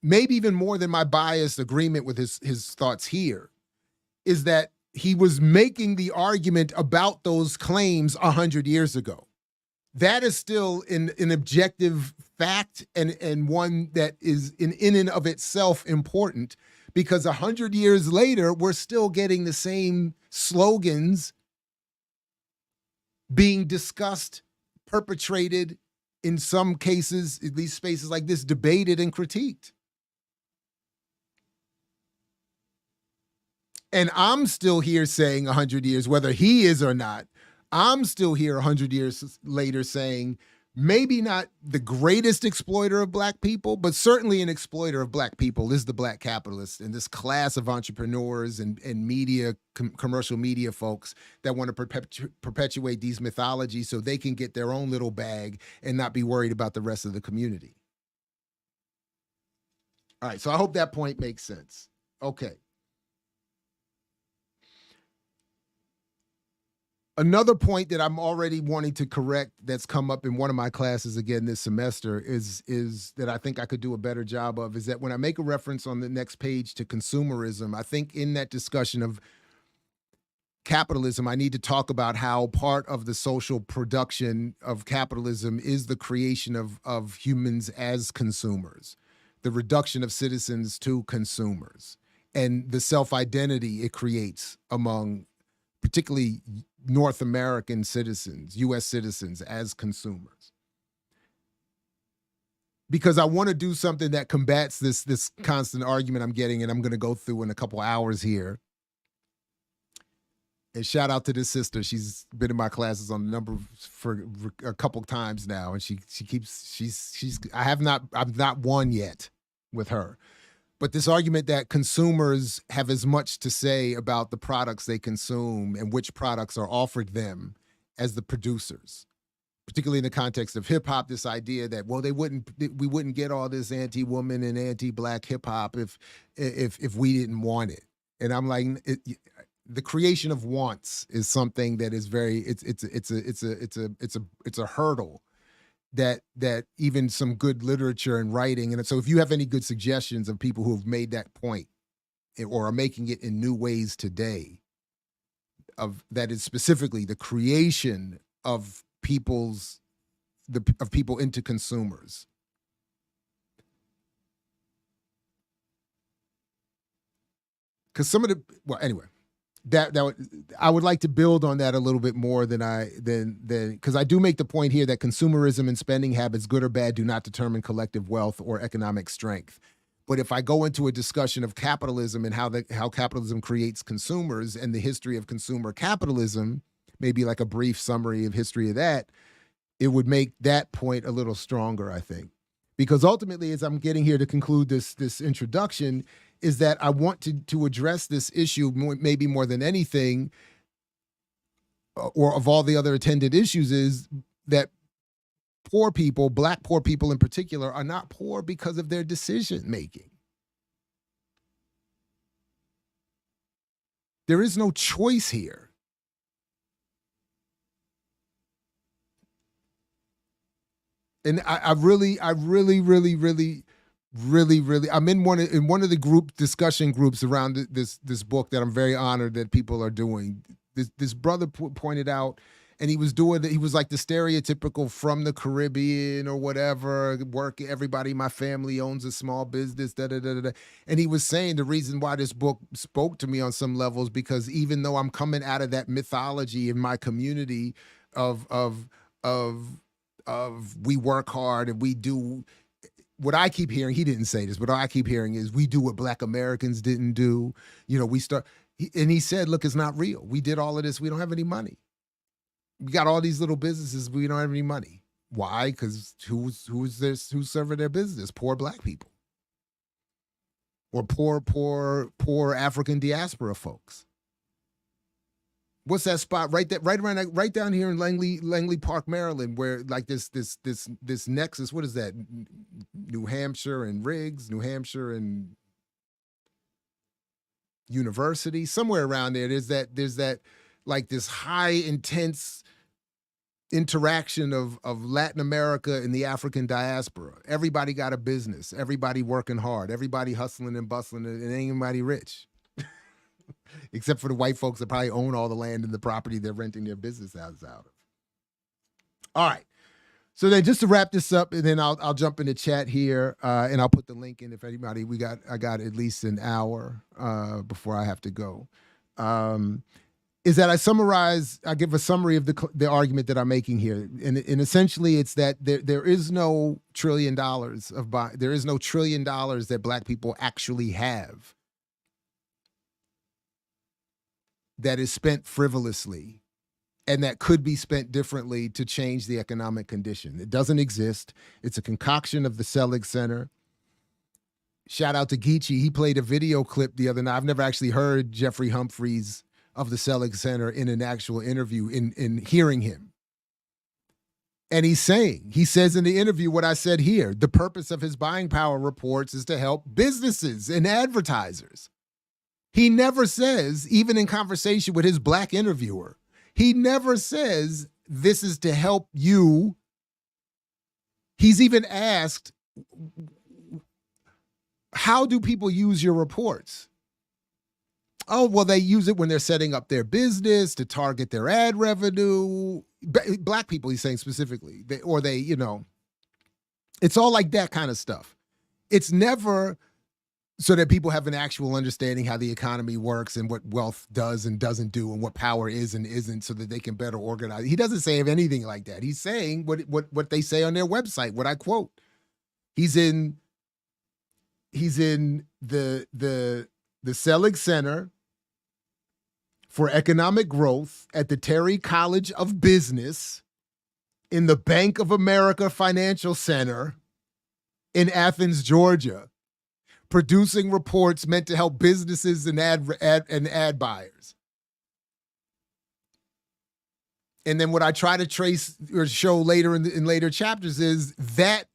maybe even more than my biased agreement with his thoughts here, is that he was making the argument about those claims 100 years ago. That is still an objective fact and one that is in and of itself important, because 100 years later, we're still getting the same slogans being discussed, perpetrated, in some cases, at least spaces like this, debated and critiqued. And I'm still here saying 100 years, whether he is or not, I'm still here 100 years later saying, maybe not the greatest exploiter of Black people, but certainly an exploiter of Black people is the Black capitalist and this class of entrepreneurs and media, commercial media folks that want to perpetuate these mythologies so they can get their own little bag and not be worried about the rest of the community. All right, so I hope that point makes sense. Okay. Another point that I'm already wanting to correct that's come up in one of my classes again this semester is that I think I could do a better job of, is that when I make a reference on the next page to consumerism, I think in that discussion of capitalism, I need to talk about how part of the social production of capitalism is the creation of humans as consumers, the reduction of citizens to consumers, and the self-identity it creates among particularly North American citizens, US citizens as consumers. Because I want to do something that combats this constant argument I'm getting, and I'm going to go through in a couple hours here. And shout out to this sister. She's been in my classes on a number for a couple times now, and I've not won yet with her. But this argument that consumers have as much to say about the products they consume and which products are offered them as the producers, particularly in the context of hip hop, this idea that, well, we wouldn't get all this anti-woman and anti-black hip hop if we didn't want it. And I'm like, the creation of wants is something that is it's a hurdle that even some good literature and writing. And so if you have any good suggestions of people who have made that point or are making it in new ways today, that is specifically the creation of people into consumers. Because anyway, that I would like to build on that a little bit more than because I do make the point here that consumerism and spending habits, good or bad, do not determine collective wealth or economic strength. But if I go into a discussion of capitalism and how capitalism creates consumers and the history of consumer capitalism, maybe like a brief summary of history of that, it would make that point a little stronger, I think. Because ultimately, as I'm getting here to conclude this introduction, is that I want to address this issue maybe more than anything, or of all the other attendant issues, is that poor people, Black poor people in particular, are not poor because of their decision making. There is no choice here. And I really, I'm in one of the group discussion groups around this book that I'm very honored that people are doing. This brother pointed out, and he was like the stereotypical from the Caribbean or whatever, everybody in my family owns a small business, And he was saying the reason why this book spoke to me on some levels, because even though I'm coming out of that mythology in my community of we work hard and we do what I keep hearing, he didn't say this, but what I keep hearing is we do what Black Americans didn't do. And he said, look, it's not real. We did all of this. We don't have any money. We got all these little businesses. We don't have any money. Why? Because who's serving their business? Poor Black people. Or poor African diaspora folks. What's that spot right down here in Langley Park, Maryland, where like this nexus? What is that? New Hampshire and Riggs, New Hampshire and University, somewhere around there. There's that like this high intense interaction of Latin America and the African diaspora. Everybody got a business. Everybody working hard. Everybody hustling and bustling, and ain't anybody rich. Except for the white folks that probably own all the land and the property they're renting their business houses out of. All right. So then just to wrap this up, and then I'll jump in the chat here, and I'll put the link in if anybody, I got at least an hour before I have to go. Is that I give a summary of the argument that I'm making here. And essentially it's that there is no $1 trillion that Black people actually have that is spent frivolously and that could be spent differently to change the economic condition. It doesn't exist. It's a concoction of the Selig Center. Shout out to Geechee. He played a video clip the other night. I've never actually heard Jeffrey Humphreys of the Selig Center in an actual interview, in hearing him. And he says in the interview what I said here: the purpose of his buying power reports is to help businesses and advertisers. He never says, even in conversation with his Black interviewer, He never says this is to help you. He's even asked, how do people use your reports? Oh, well, they use it when they're setting up their business to target their ad revenue. Black people, he's saying specifically, it's all like that kind of stuff. It's never so that people have an actual understanding how the economy works and what wealth does and doesn't do and what power is and isn't so that they can better organize. He doesn't say anything like that. He's saying what they say on their website, what I quote. He's in the Selig Center for Economic Growth at the Terry College of Business in the Bank of America Financial Center in Athens, Georgia, producing reports meant to help businesses and ad buyers. And then what I try to trace or show later in later chapters is that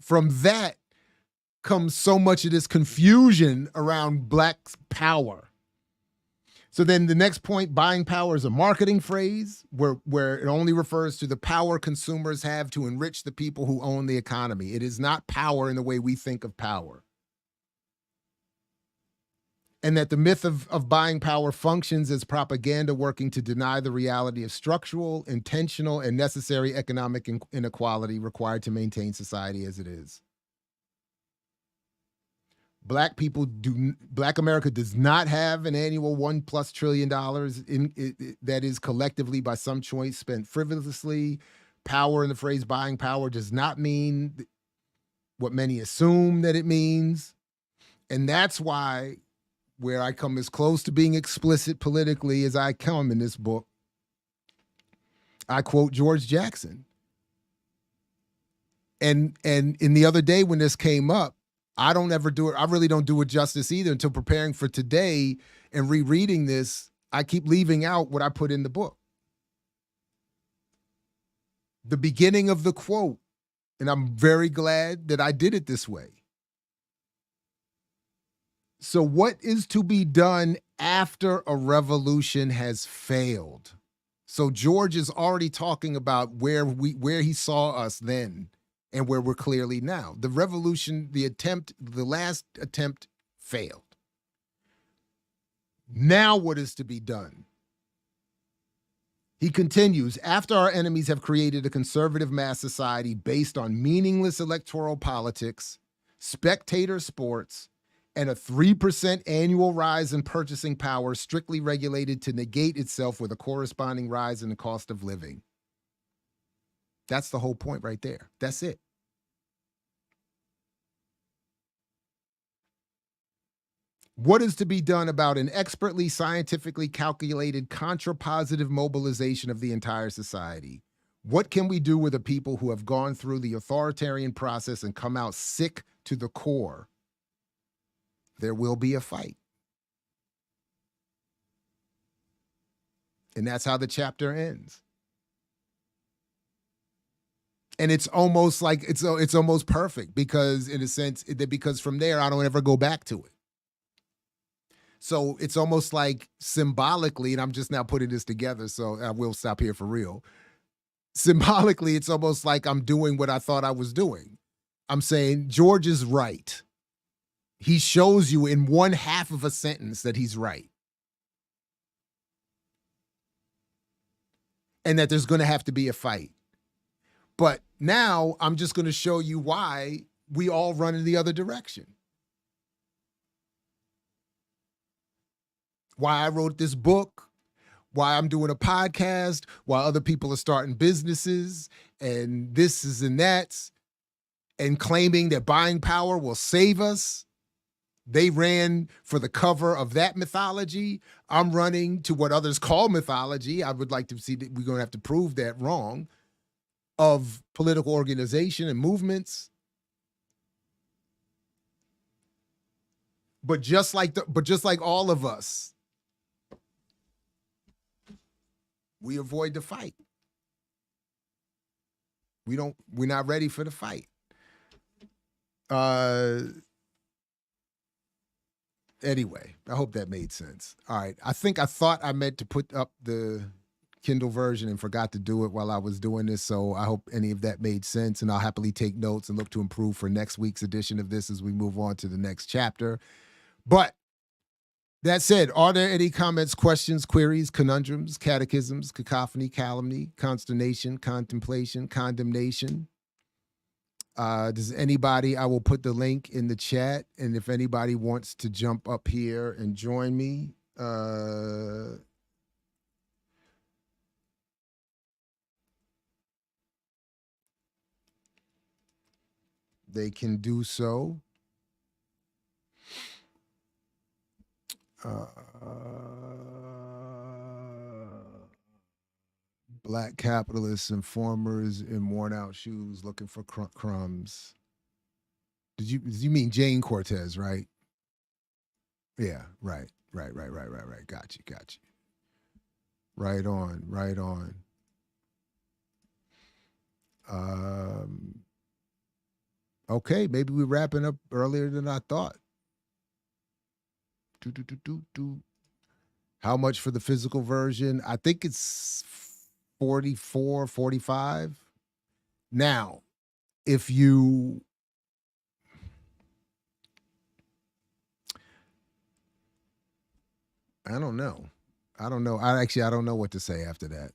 from that comes so much of this confusion around Black power. So then the next point, buying power is a marketing phrase where it only refers to the power consumers have to enrich the people who own the economy. It is not power in the way we think of power. And that the myth of buying power functions as propaganda working to deny the reality of structural, intentional, and necessary economic inequality required to maintain society as it is. Black America does not have an annual $1+ trillion that is collectively by some choice spent frivolously. Power in the phrase buying power does not mean what many assume that it means. And that's why, where I come as close to being explicit politically as I come in this book, I quote George Jackson. And in the other day when this came up, I really don't do it justice either until preparing for today and rereading this. I keep leaving out what I put in the book. The beginning of the quote, and I'm very glad that I did it this way. So what is to be done after a revolution has failed? So George is already talking about where he saw us then and where we're clearly now. The revolution, the last attempt failed. Now what is to be done? He continues, after our enemies have created a conservative mass society based on meaningless electoral politics, spectator sports, and a 3% annual rise in purchasing power strictly regulated to negate itself with a corresponding rise in the cost of living. That's the whole point right there. That's it. What is to be done about an expertly, scientifically calculated contrapositive mobilization of the entire society? What can we do with the people who have gone through the authoritarian process and come out sick to the core? There will be a fight. And that's how the chapter ends. And it's almost like it's almost perfect because in a sense, because from there, I don't ever go back to it. So it's almost like symbolically, and I'm just now putting this together, so I will stop here for real. Symbolically, it's almost like I'm doing what I thought I was doing. I'm saying George is right. He shows you in one half of a sentence that he's right. And that there's going to have to be a fight. But now I'm just going to show you why we all run in the other direction. Why I wrote this book, why I'm doing a podcast, why other people are starting businesses and this is and that's, and claiming that buying power will save us. They ran for the cover of that mythology. I'm running to what others call mythology. I would like to see that we're going to have to prove that wrong, of political organization and movements. But just like all of us, we avoid the fight. We're not ready for the fight. Anyway, I hope that made sense. All right. I thought I meant to put up the Kindle version and forgot to do it while I was doing this. So I hope any of that made sense, and I'll happily take notes and look to improve for next week's edition of this as we move on to the next chapter. But that said, are there any comments, questions, queries, conundrums, catechisms, cacophony, calumny, consternation, contemplation, condemnation? Does anybody, I will put the link in the chat, and if anybody wants to jump up here and join me, they can do so. Black capitalists, informers in worn out shoes looking for crumbs. Did you mean Jane Cortez, right? Yeah, right. Got you. Right on. Okay, maybe we're wrapping up earlier than I thought. How much for the physical version? I think it's 44, 45. Now, if you I don't know. I don't know what to say after that.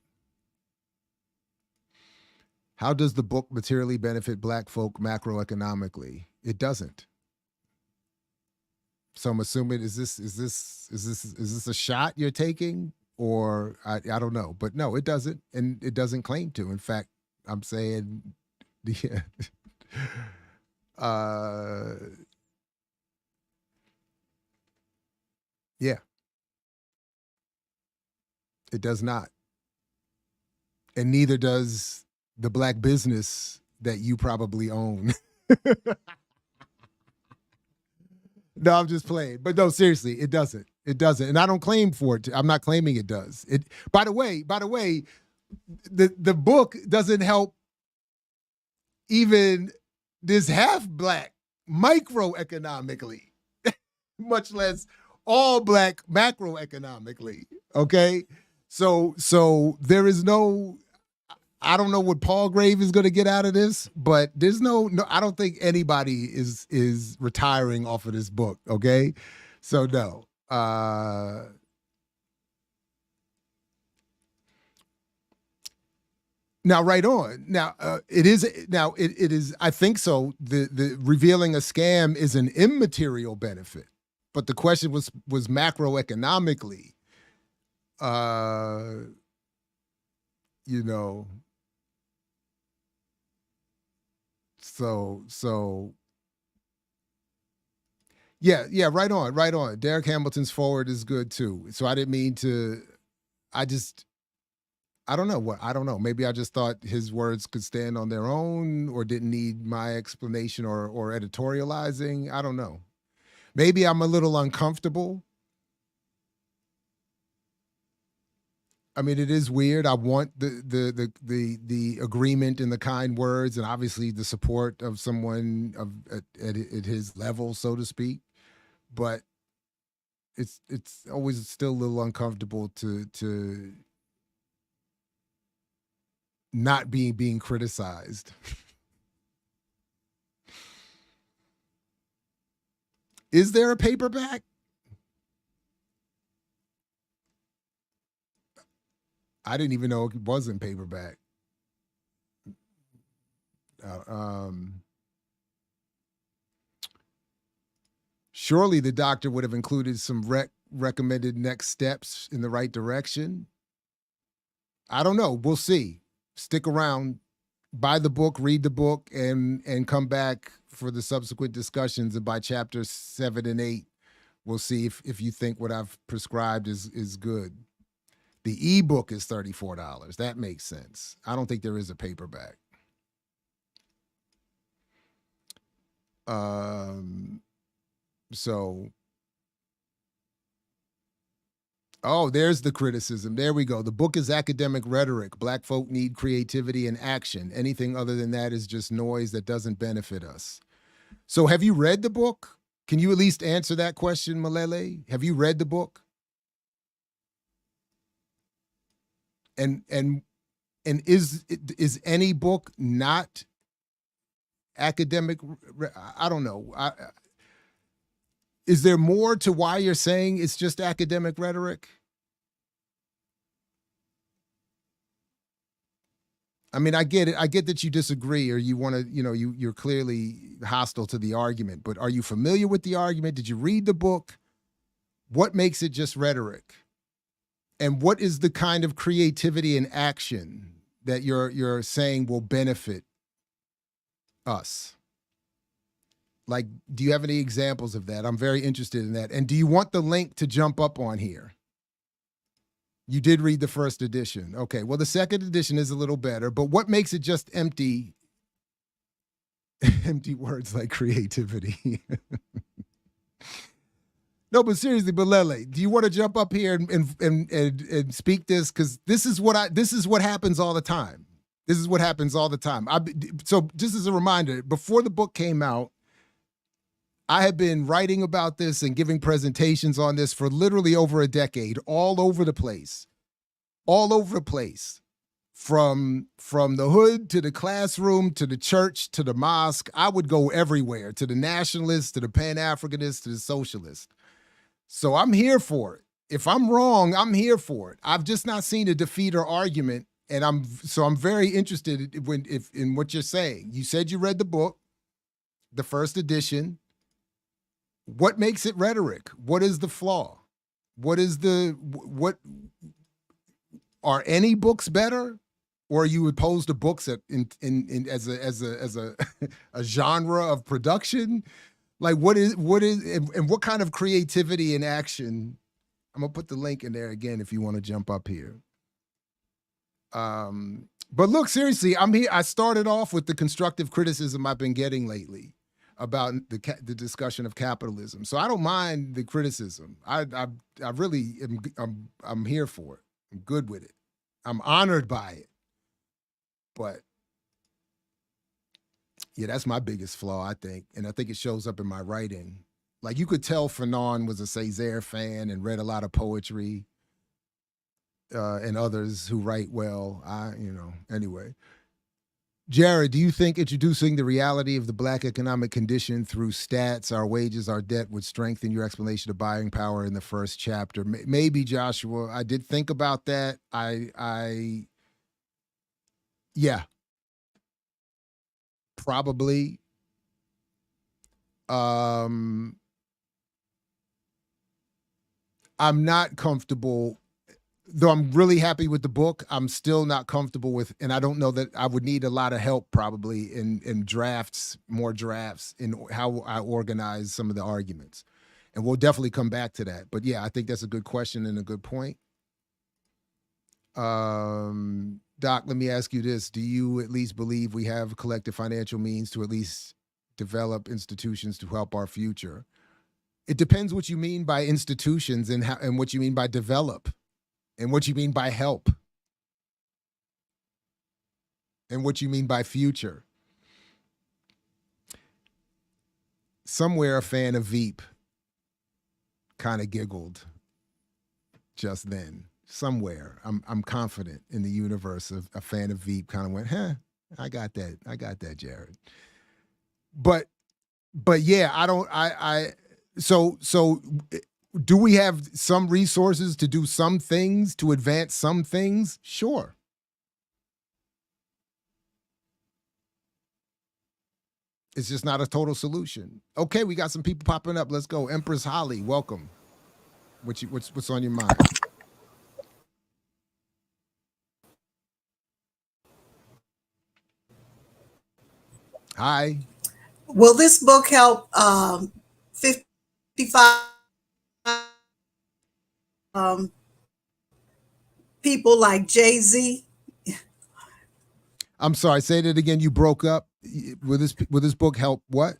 How does the book materially benefit Black folk macroeconomically? It doesn't. So I'm assuming is this a shot you're taking, or I don't know, but no, it doesn't, and it doesn't claim to. In fact, I'm saying, yeah, yeah, it does not, and neither does the Black business that you probably own. No, I'm just playing. But no, seriously, it doesn't. It doesn't. And I don't claim for it. I'm not claiming it does. By the way, the book doesn't help even this half Black microeconomically, much less all Black macroeconomically. Okay? So there is no, I don't know what Palgrave is going to get out of this, but there's no, I don't think anybody is retiring off of this book. Okay. So no, now, right on. Now, it is, I think so. The revealing a scam is an immaterial benefit, but the question was macroeconomically, you know, So yeah, right on. Derek Hamilton's forward is good too. So I didn't mean to, I don't know. Maybe I just thought his words could stand on their own or didn't need my explanation or editorializing. I don't know. Maybe I'm a little uncomfortable. I mean, it is weird. I want the agreement and the kind words, and obviously the support of someone at his level, so to speak. But it's always still a little uncomfortable to not being criticized. Is there a paperback? I didn't even know it wasn't paperback. Surely the doctor would have included some recommended next steps in the right direction. I don't know. We'll see. Stick around, buy the book, read the book, and come back for the subsequent discussions. And by chapters 7 and 8, we'll see if you think what I've prescribed is good. The ebook is $34. That makes sense. I don't think there is a paperback. There's the criticism. There we go. The book is academic rhetoric. Black folk need creativity and action. Anything other than that is just noise that doesn't benefit us. So have you read the book? Can you at least answer that question, Malele? Have you read the book? And is any book not academic? I don't know. Is there more to why you're saying it's just academic rhetoric? I mean, I get it. I get that you disagree, or you want to, you're clearly hostile to the argument, but are you familiar with the argument? Did you read the book? What makes it just rhetoric? And what is the kind of creativity and action that you're saying will benefit us? Like, do you have any examples of that? I'm very interested in that. And do you want the link to jump up on here? You did read the first edition. Okay, well, the second edition is a little better, but what makes it just empty words like creativity? No, but seriously, Balele, do you want to jump up here and speak this? Because this is what happens all the time. This is what happens all the time. So just as a reminder, before the book came out, I have been writing about this and giving presentations on this for literally over a decade, all over the place, from the hood to the classroom to the church to the mosque. I would go everywhere, to the nationalists, to the Pan-Africanists, to the socialists. So I'm here for it. If I'm wrong, I'm here for it. I've just not seen a defeater argument, and I'm very interested in what you're saying. You said you read the book, the first edition. What makes it rhetoric? What is the flaw? What are any books better? Or are you opposed to books as a genre of production? Like what is and what kind of creativity and action? I'm gonna put the link in there again if you want to jump up here. But look, seriously, I'm here. I started off with the constructive criticism I've been getting lately about the discussion of capitalism. So I don't mind the criticism. I really I'm here for it. I'm good with it. I'm honored by it. But yeah, that's my biggest flaw, I think. And I think it shows up in my writing. Like you could tell Fanon was a Césaire fan and read a lot of poetry, and others who write well. Anyway. Jared, do you think introducing the reality of the Black economic condition through stats, our wages, our debt would strengthen your explanation of buying power in the first chapter? Maybe, Joshua. I did think about that. Yeah. Probably. I'm not comfortable. Though I'm really happy with the book, I'm still not comfortable with, and I don't know that I would need a lot of help probably in more drafts in how I organize some of the arguments. And we'll definitely come back to that. But yeah, I think that's a good question and a good point. Doc, let me ask you this. Do you at least believe we have collective financial means to at least develop institutions to help our future? It depends what you mean by institutions and what you mean by develop. And what you mean by help. And what you mean by future. Somewhere a fan of Veep kind of giggled just then. Somewhere, I'm confident in the universe of a fan of Veep kind of went, I got that, Jared. But yeah, so do we have some resources to do some things, to advance some things? Sure. It's just not a total solution. Okay, we got some people popping up. Let's go. Empress Holly, welcome. What's on your mind? Hi. Will this book help 55 people like Jay-Z? I'm sorry, say that again. You broke up. Will this book help what?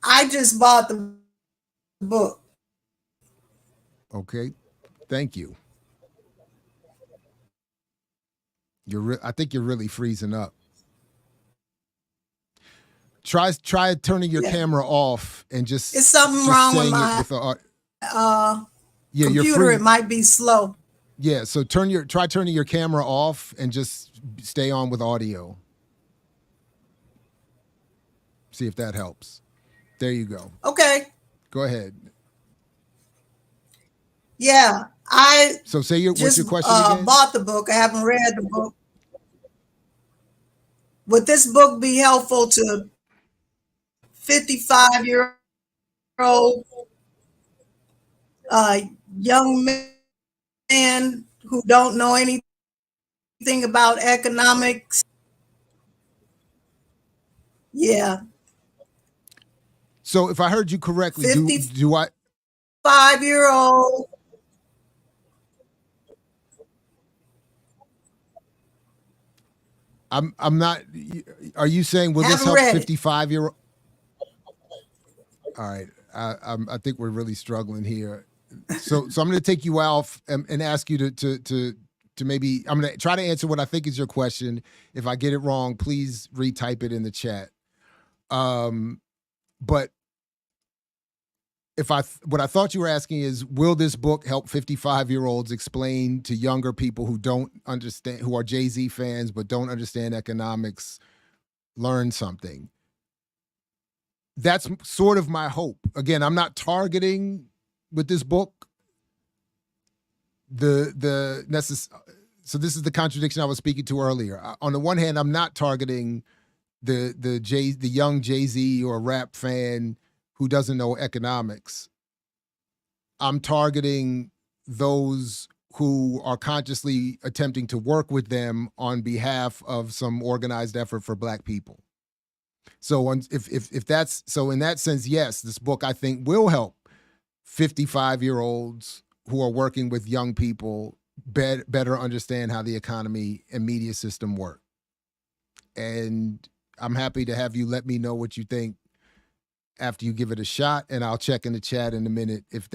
I just bought the book. Okay, thank you. I think you're really freezing up. Try turning your camera off and just. It's something just wrong with saying my. it with Yeah, you're computer, free. it might be slow. Yeah, so try turning your camera off and just stay on with audio. See if that helps. There you go. Okay. Go ahead. Yeah. I So say what's just your question again? bought the book. I haven't read the book. Would this book be helpful to 55-year-old young men who don't know anything about economics? Yeah. So if I heard you correctly, do I 5-year-old. I'm not. Are you saying will this Haven't help read it. 55-year-old? All right, I think we're really struggling here. So I'm going to take you off and ask you to maybe, I'm going to try to answer what I think is your question. If I get it wrong, please retype it in the chat. But what I thought you were asking is, will this book help 55-year-olds explain to younger people who don't understand, who are Jay-Z fans but don't understand economics, learn something? That's sort of my hope. Again, I'm not targeting with this book so this is the contradiction I was speaking to earlier. On the one hand, I'm not targeting the young Jay-Z or rap fan who doesn't know economics. I'm targeting those who are consciously attempting to work with them on behalf of some organized effort for Black people. So if that's so, in that sense, yes, this book I think will help 55-year-olds who are working with young people better understand how the economy and media system work. And I'm happy to have you let me know what you think after you give it a shot, and I'll check in the chat in a minute if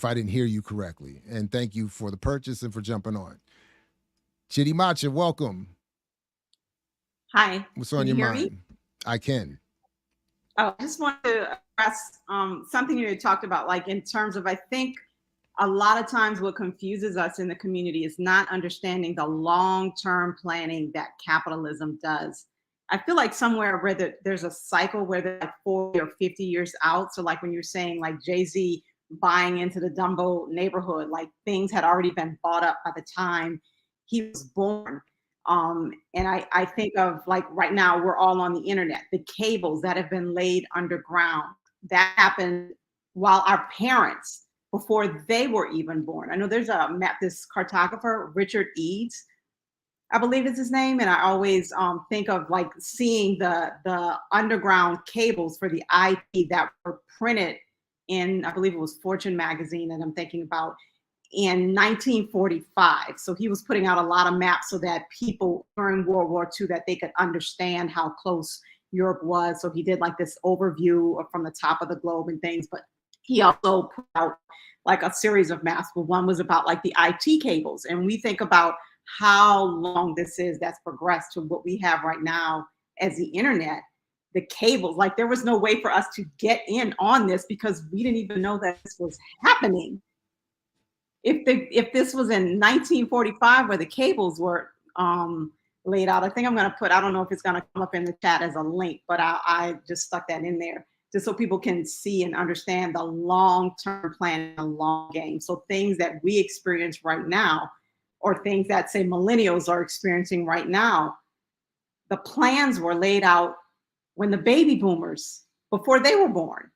I didn't hear you correctly. And thank you for the purchase and for jumping on. Chitty Matcha, welcome. Hi. What's on your hear mind? Me? I can. Oh, I just wanted to address something you had talked about, like in terms of, I think a lot of times what confuses us in the community is not understanding the long-term planning that capitalism does. I feel like somewhere where there's a cycle where they're like 40 or 50 years out. So like when you're saying like Jay-Z buying into the Dumbo neighborhood, like things had already been bought up by the time he was born. And I think of like right now, we're all on the internet, the cables that have been laid underground, that happened while our parents, before they were even born. I know there's this cartographer, Richard Eads, I believe is his name. And I always think of like seeing the underground cables for the IP that were printed in, I believe it was Fortune magazine that I'm thinking about, in 1945. So he was putting out a lot of maps so that people during World War II, that they could understand how close Europe was. So he did like this overview from the top of the globe and things, but he also put out like a series of maps, but one was about like the IT cables. And we think about how long this is that's progressed to what we have right now as the internet, the cables, like there was no way for us to get in on this because we didn't even know that this was happening. If this was in 1945 where the cables were laid out, I think I'm going to put, I don't know if it's going to come up in the chat as a link, but I just stuck that in there just so people can see and understand the long-term plan, the long game. So things that we experience right now, or things that say millennials are experiencing right now, the plans were laid out when the baby boomers, before they were born.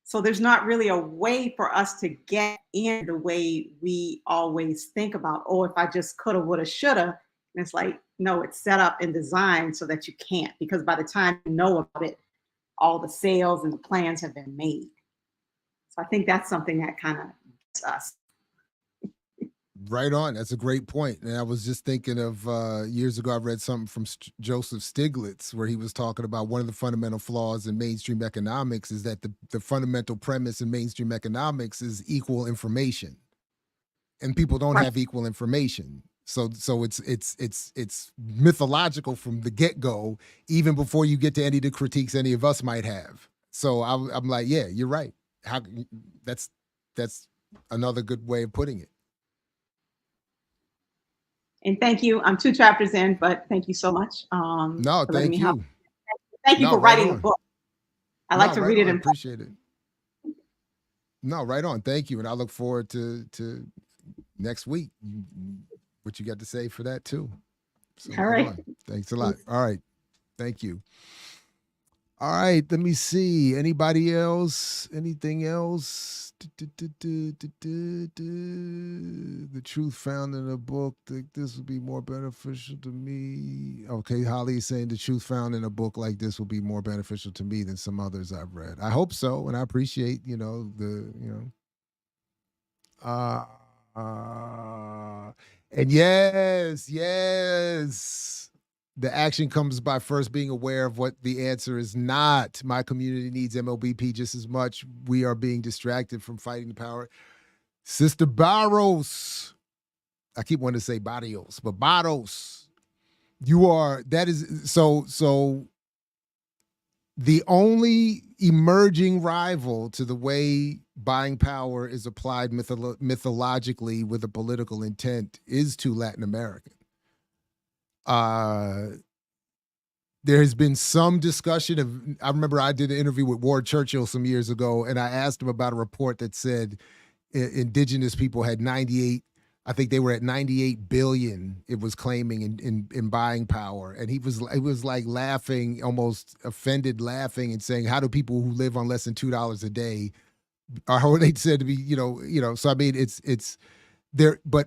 So there's not really a way for us to get in the way we always think about, oh, if I just coulda, woulda, shoulda. And it's like, no, it's set up and designed so that you can't, because by the time you know about it, all the sales and the plans have been made. So I think that's something that kind of gets us. Right on. That's a great point. And I was just thinking of years ago, I read something from Joseph Stiglitz where he was talking about one of the fundamental flaws in mainstream economics is that the fundamental premise in mainstream economics is equal information, and people don't have equal information. So it's mythological from the get-go, even before you get to any of the critiques any of us might have. So I'm like, yeah, you're right. that's another good way of putting it. And thank you. I'm 2 chapters in, but thank you so much. No, for letting thank me help. you. Thank you No, for right writing the on. book. I like to right read it on. in Appreciate it. No, right on. Thank you. And I look forward to next week. What you got to say for that too. So All right. Thanks a lot. All right. Thank you. All right. Let me see. Anybody else? Anything else? The truth found in a book. This would be more beneficial to me. Okay, Holly is saying the truth found in a book like this will be more beneficial to me than some others I've read. I hope so, and I appreciate and yes, the action comes by first being aware of what the answer is not. My community needs MOBP just as much. We are being distracted from fighting the power. Sister Barros, I keep wanting to say Barrios, but Barros, so the only emerging rival to the way buying power is applied mythologically with a political intent is to Latin American. There has been some discussion of, I remember I did an interview with Ward Churchill some years ago, and I asked him about a report that said indigenous people had 98, I think they were at 98 billion, it was claiming in buying power. And he was like laughing, almost offended laughing, and saying, how do people who live on less than $2 a day, or how are they said to be, so I mean, it's there, but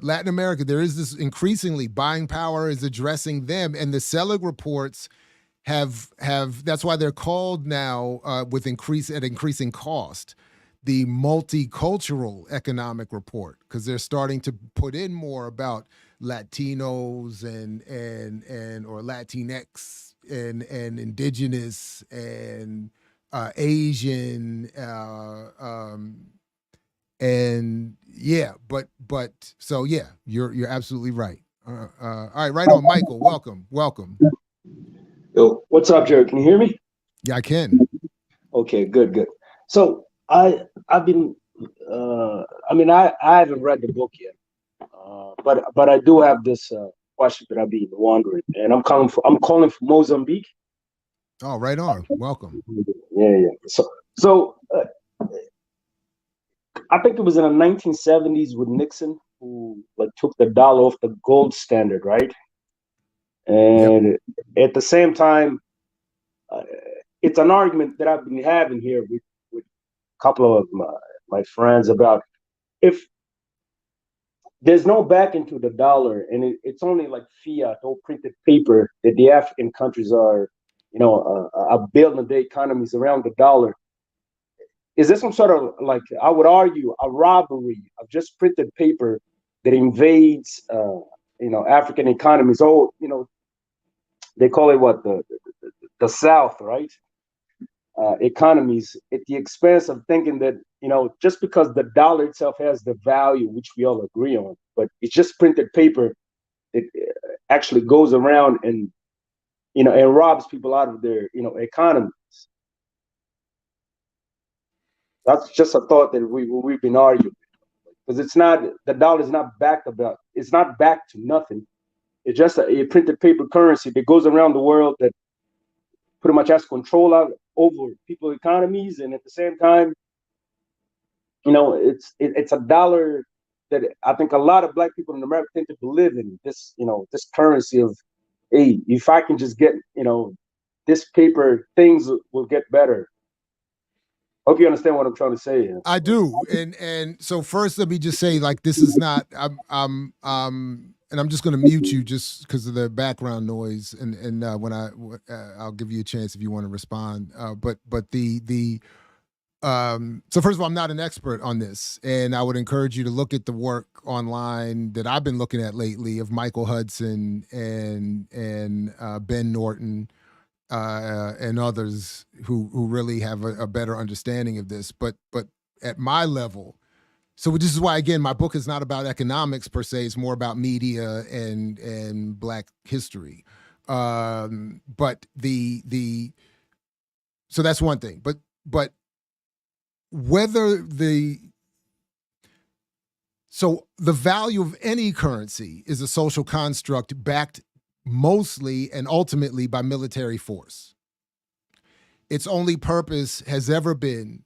Latin America, there is this increasingly buying power is addressing them, and the Selig reports have that's why they're called now with increasing cost, the multicultural economic report, because they're starting to put in more about Latinos and or Latinx and indigenous and Asian and yeah, but so yeah, you're absolutely right. All right, right on, Michael. Welcome. Yo, what's up, Jared? Can you hear me? Yeah, I can. Okay, good. So I've been, I haven't read the book yet, but I do have this question that I've been wondering, and I'm calling from Mozambique. Oh, right on. Welcome. Yeah. So I think it was in the 1970s with Nixon, who took the dollar off the gold standard, right? And at the same time, it's an argument that I've been having here with a couple of my friends about if there's no back into the dollar, and it's only like fiat or printed paper that the African countries are, are building their economies around the dollar. Is this some sort of, I would argue, a robbery of just printed paper that invades, African economies? Oh, they call it what, the South, right? Economies at the expense of thinking that, just because the dollar itself has the value, which we all agree on, but it's just printed paper, it actually goes around and, and robs people out of their, economies. That's just a thought that we've been arguing, because the dollar is not backed to nothing. It's just a printed paper currency that goes around the world that pretty much has control over people's economies, and at the same time, it's a dollar that I think a lot of Black people in America tend to believe in. This this currency of, hey, if I can just get this paper, things will get better. Hope you understand what I'm trying to say here. I do, and so first, let me just say, this is not. And I'm just going to mute you just because of the background noise, and when I'll give you a chance if you want to respond. But so first of all, I'm not an expert on this, and I would encourage you to look at the work online that I've been looking at lately of Michael Hudson and Ben Norton. And others who really have a better understanding of this, but at my level, so this is why, again, my book is not about economics per se; it's more about media and Black history. But so that's one thing. But whether So the value of any currency is a social construct backed mostly and ultimately by military force. Its only purpose has ever been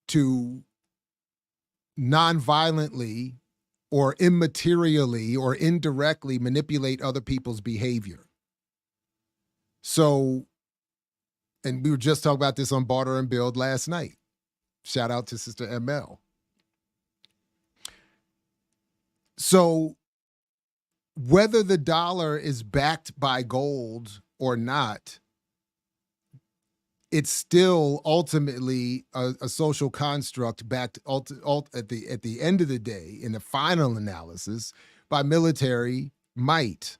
to non-violently or immaterially or indirectly manipulate other people's behavior. So, and we were just talking about this on Barter and Build last night. Shout out to Sister ML. So whether the dollar is backed by gold or not, it's still ultimately a social construct backed at the end of the day, in the final analysis, by military might.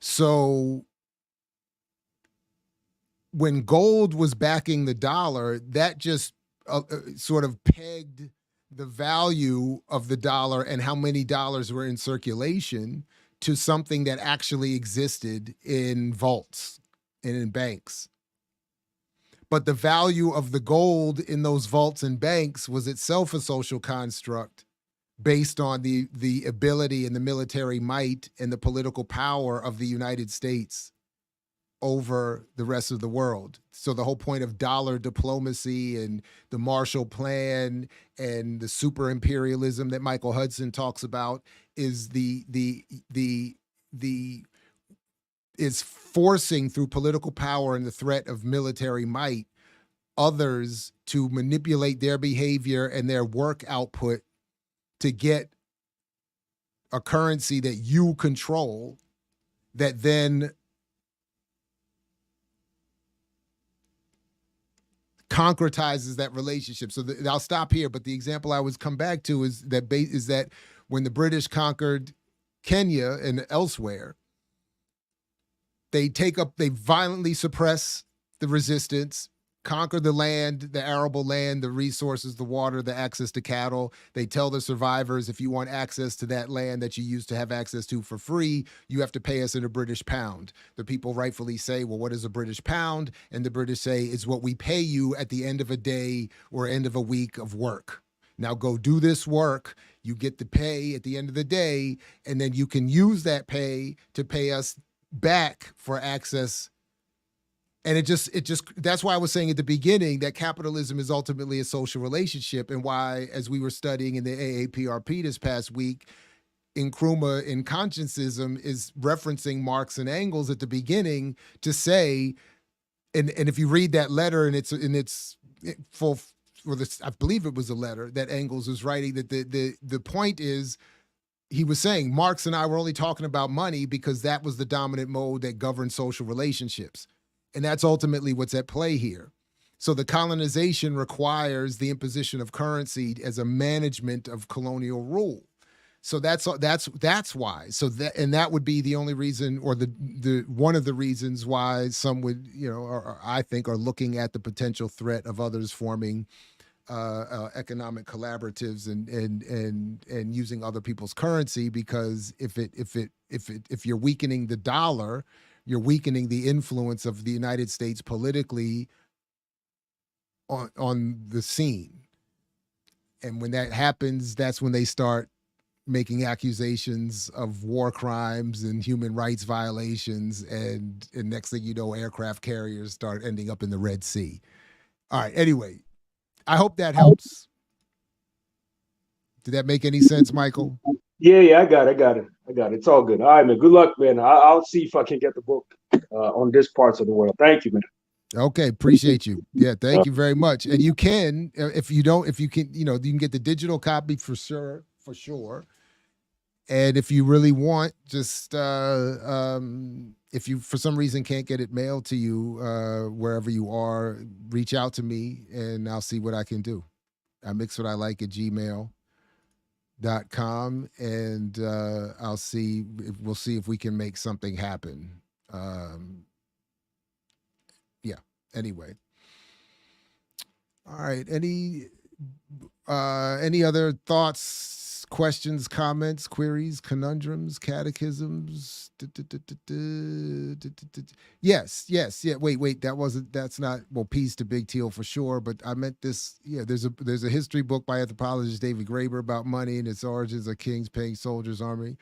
So when gold was backing the dollar, that just sort of pegged the value of the dollar and how many dollars were in circulation to something that actually existed in vaults and in banks. But the value of the gold in those vaults and banks was itself a social construct based on the ability and the military might and the political power of the United States over the rest of the world. So the whole point of dollar diplomacy and the Marshall Plan and the super imperialism that Michael Hudson talks about is is forcing, through political power and the threat of military might, others to manipulate their behavior and their work output to get a currency that you control that then concretizes that relationship. So I'll stop here, but the example I was come back to is that when the British conquered Kenya and elsewhere, they violently suppress the resistance, conquer the land, the arable land, the resources, the water, the access to cattle. They tell the survivors, if you want access to that land that you used to have access to for free, you have to pay us in a British pound. The people rightfully say, well, what is a British pound? And the British say, it's what we pay you at the end of a day or end of a week of work. Now go do this work. You get the pay at the end of the day, and then you can use that pay to pay us back for access. And it just that's why I was saying at the beginning that capitalism is ultimately a social relationship, and why, as we were studying in the AAPRP this past week, Nkrumah in Consciencism is referencing Marx and Engels at the beginning to say, and if you read that letter and it's full, or this, I believe it was a letter that Engels was writing, that the point is, he was saying Marx and I were only talking about money because that was the dominant mode that governed social relationships. And that's ultimately what's at play here. So the colonization requires the imposition of currency as a management of colonial rule. So that's why. So that would be the only reason, or the one of the reasons why some would, or I think, are looking at the potential threat of others forming economic collaboratives and using other people's currency, because if you're weakening the dollar, you're weakening the influence of the United States politically on the scene. And when that happens, that's when they start making accusations of war crimes and human rights violations, and next thing you know, aircraft carriers start ending up in the Red Sea. All right, anyway, I hope that helps. Did that make any sense, Michael? Yeah, I got it. It's all good. All right, man. Good luck, man. I'll see if I can get the book on this parts of the world. Thank you, man. Okay, appreciate you. Yeah, thank you very much. And you can, if you can, you can get the digital copy for sure. And if you really want, just if you for some reason can't get it mailed to you wherever you are, reach out to me and I'll see what I can do. imixwhatilike@gmail.com, and we'll see if we can make something happen. Yeah. Anyway. All right. Any Any other thoughts, questions, comments, queries, conundrums, catechisms? Yes. Yeah. Wait. That's not, well, peace to Big Teal for sure. But I meant this. Yeah. There's a history book by anthropologist David Graeber about money and its origins of kings paying soldiers' army.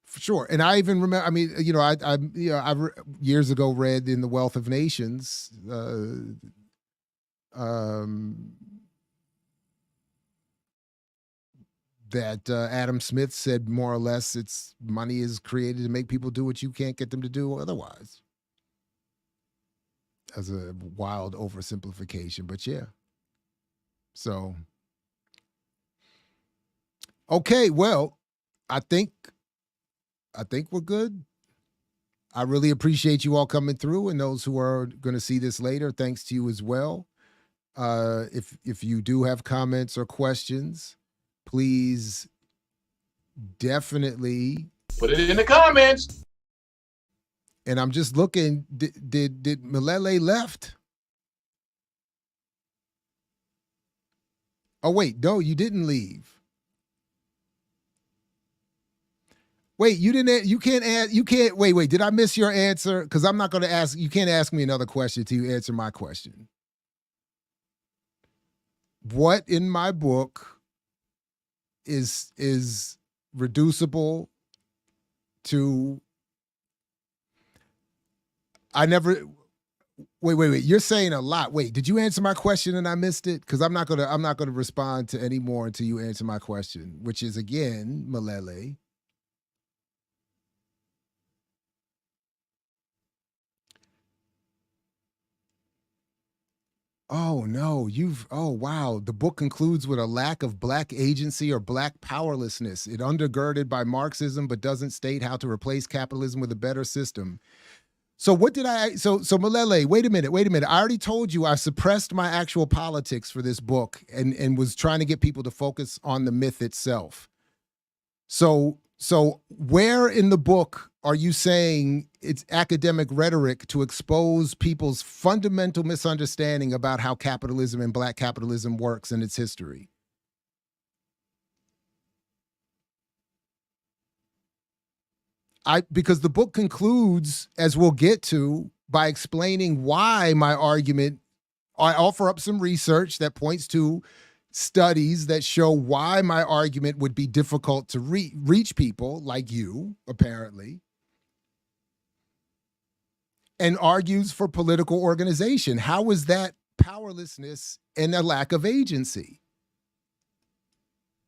For sure. And I even remember, I mean, I years ago read in The Wealth of Nations, that Adam Smith said more or less it's money is created to make people do what you can't get them to do otherwise. As a wild oversimplification, but yeah. So, okay, well, I think we're good. I really appreciate you all coming through, and those who are going to see this later, thanks to you as well. If you do have comments or questions, please definitely put it in the comments. And I'm just looking, did Malele left? Oh, wait, no, you didn't leave. Wait, wait, did I miss your answer? Because I'm not going to ask, you can't ask me another question till you answer my question. What in my book is reducible to, wait, you're saying a lot. Wait, did you answer my question and I missed it? Because I'm not gonna respond to any more until you answer my question, which is again, Malele. Oh no, oh wow. The book concludes with a lack of black agency or black powerlessness. It undergirded by Marxism, but doesn't state how to replace capitalism with a better system. So what did so Malele, wait a minute. I already told you I suppressed my actual politics for this book and was trying to get people to focus on the myth itself. So where in the book are you saying it's academic rhetoric to expose people's fundamental misunderstanding about how capitalism and black capitalism works in its history? Because the book concludes, as we'll get to, by explaining why my argument, I offer up some research that points to studies that show why my argument would be difficult to reach people like you, apparently, and argues for political organization. How is that powerlessness and a lack of agency?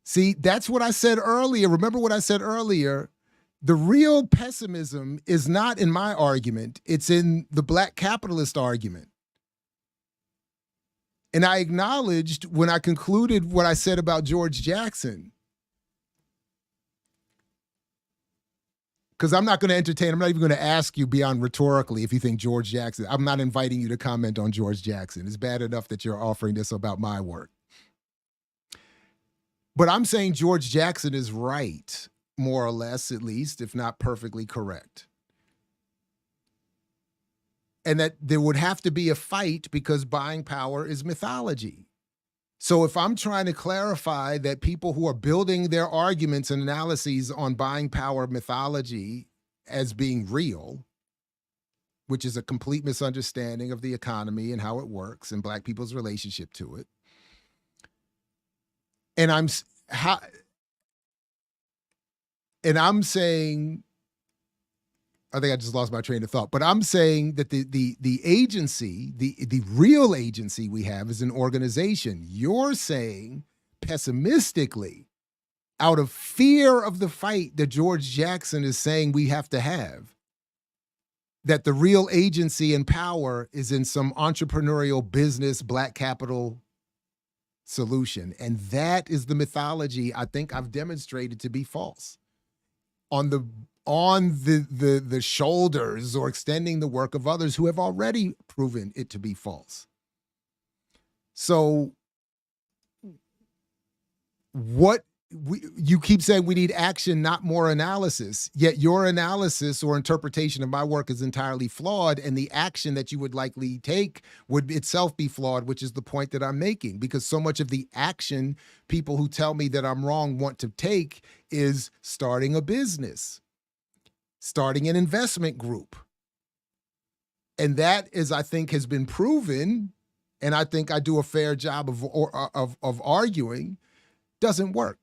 See, that's what I said earlier. Remember what I said earlier? The real pessimism is not in my argument. It's in the black capitalist argument. And I acknowledged when I concluded what I said about George Jackson. Because I'm not going to entertain, I'm not even going to ask you beyond rhetorically if you think George Jackson, I'm not inviting you to comment on George Jackson. It's bad enough that you're offering this about my work. But I'm saying George Jackson is right, more or less, at least, if not perfectly correct. And that there would have to be a fight because buying power is mythology. So if I'm trying to clarify that people who are building their arguments and analyses on buying power mythology as being real, which is a complete misunderstanding of the economy and how it works and black people's relationship to it, and I'm saying, I think I just lost my train of thought, but I'm saying that the agency, the real agency we have is an organization. You're saying pessimistically, out of fear of the fight that George Jackson is saying we have to have, that the real agency and power is in some entrepreneurial business, black capital solution. And that is the mythology I think I've demonstrated to be false. On the shoulders or extending the work of others who have already proven it to be false. So what you keep saying we need action, not more analysis, yet your analysis or interpretation of my work is entirely flawed, and the action that you would likely take would itself be flawed, which is the point that I'm making, because so much of the action people who tell me that I'm wrong want to take is starting a business, starting an investment group. And that is, I think, has been proven, and I think I do a fair job of arguing, doesn't work.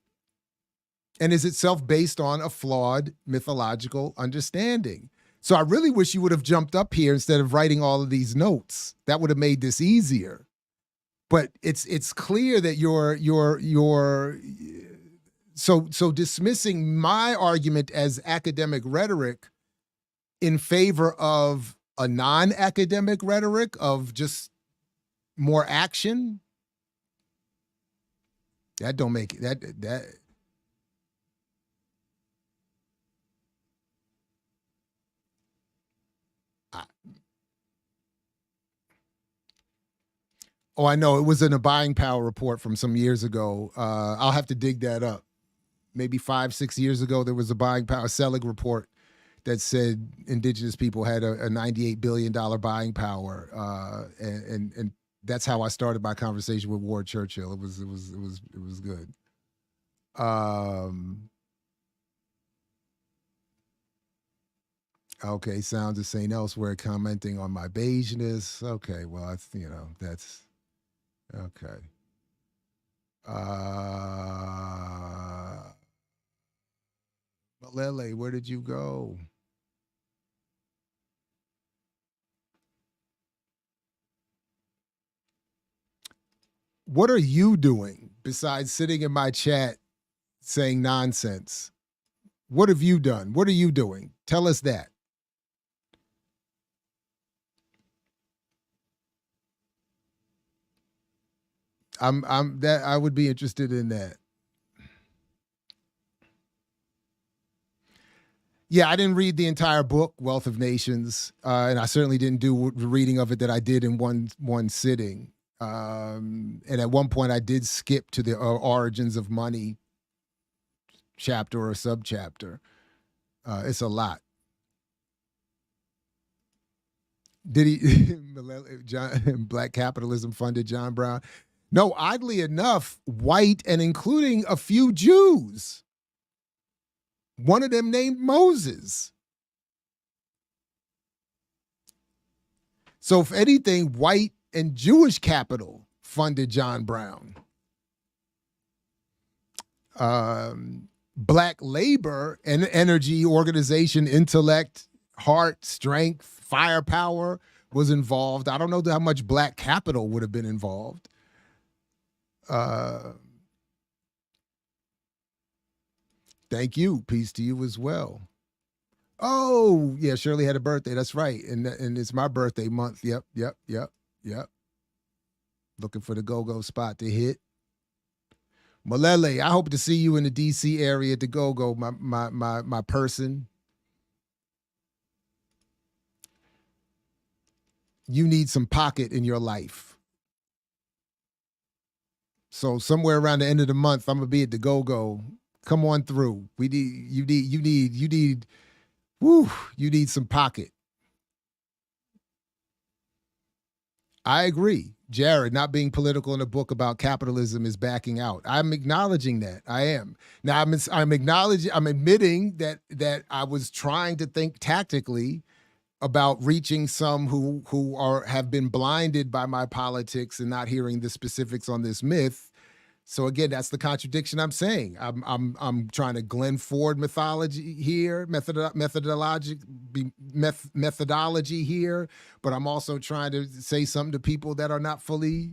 And is itself based on a flawed mythological understanding. So I really wish you would have jumped up here instead of writing all of these notes. That would have made this easier. But it's clear that so dismissing my argument as academic rhetoric in favor of a non-academic rhetoric of just more action, that don't make it, that oh, I know. It was in a buying power report from some years ago. I'll have to dig that up. Maybe 5-6 years ago, there was a buying power Selig report that said indigenous people had a $98 billion buying power, and that's how I started my conversation with Ward Churchill. It was good. Okay, Sounds of St. Elsewhere commenting on my beigeness. Okay, well, that's okay. Malele, where did you go? What are you doing besides sitting in my chat saying nonsense? What have you done? What are you doing? Tell us that. I would be interested in that. Yeah, I didn't read the entire book, Wealth of Nations, and I certainly didn't do the reading of it that I did in one sitting. And at one point, I did skip to the origins of money chapter or subchapter. It's a lot. Did he? Black Capitalism funded John Brown. No, oddly enough, white and including a few Jews. One of them named Moses. So if anything, white and Jewish capital funded John Brown. Black labor and energy, organization, intellect, heart, strength, firepower was involved. I don't know how much black capital would have been involved. Thank you. Peace to you as well. Oh, yeah, Shirley had a birthday. That's right. And it's my birthday month. Yep. Looking for the go-go spot to hit. Malele, I hope to see you in the DC area at the go-go, my person. You need some pocket in your life. So somewhere around the end of the month, I'm gonna be at the go-go. Come on through. You need some pocket. I agree. Jared, not being political in a book about capitalism is backing out. I'm acknowledging that. I am. Now I'm admitting that I was trying to think tactically about reaching some who have been blinded by my politics and not hearing the specifics on this myth. So again, that's the contradiction I'm saying. I'm trying to Glenn Ford methodology here, methodology here, but I'm also trying to say something to people that are not fully.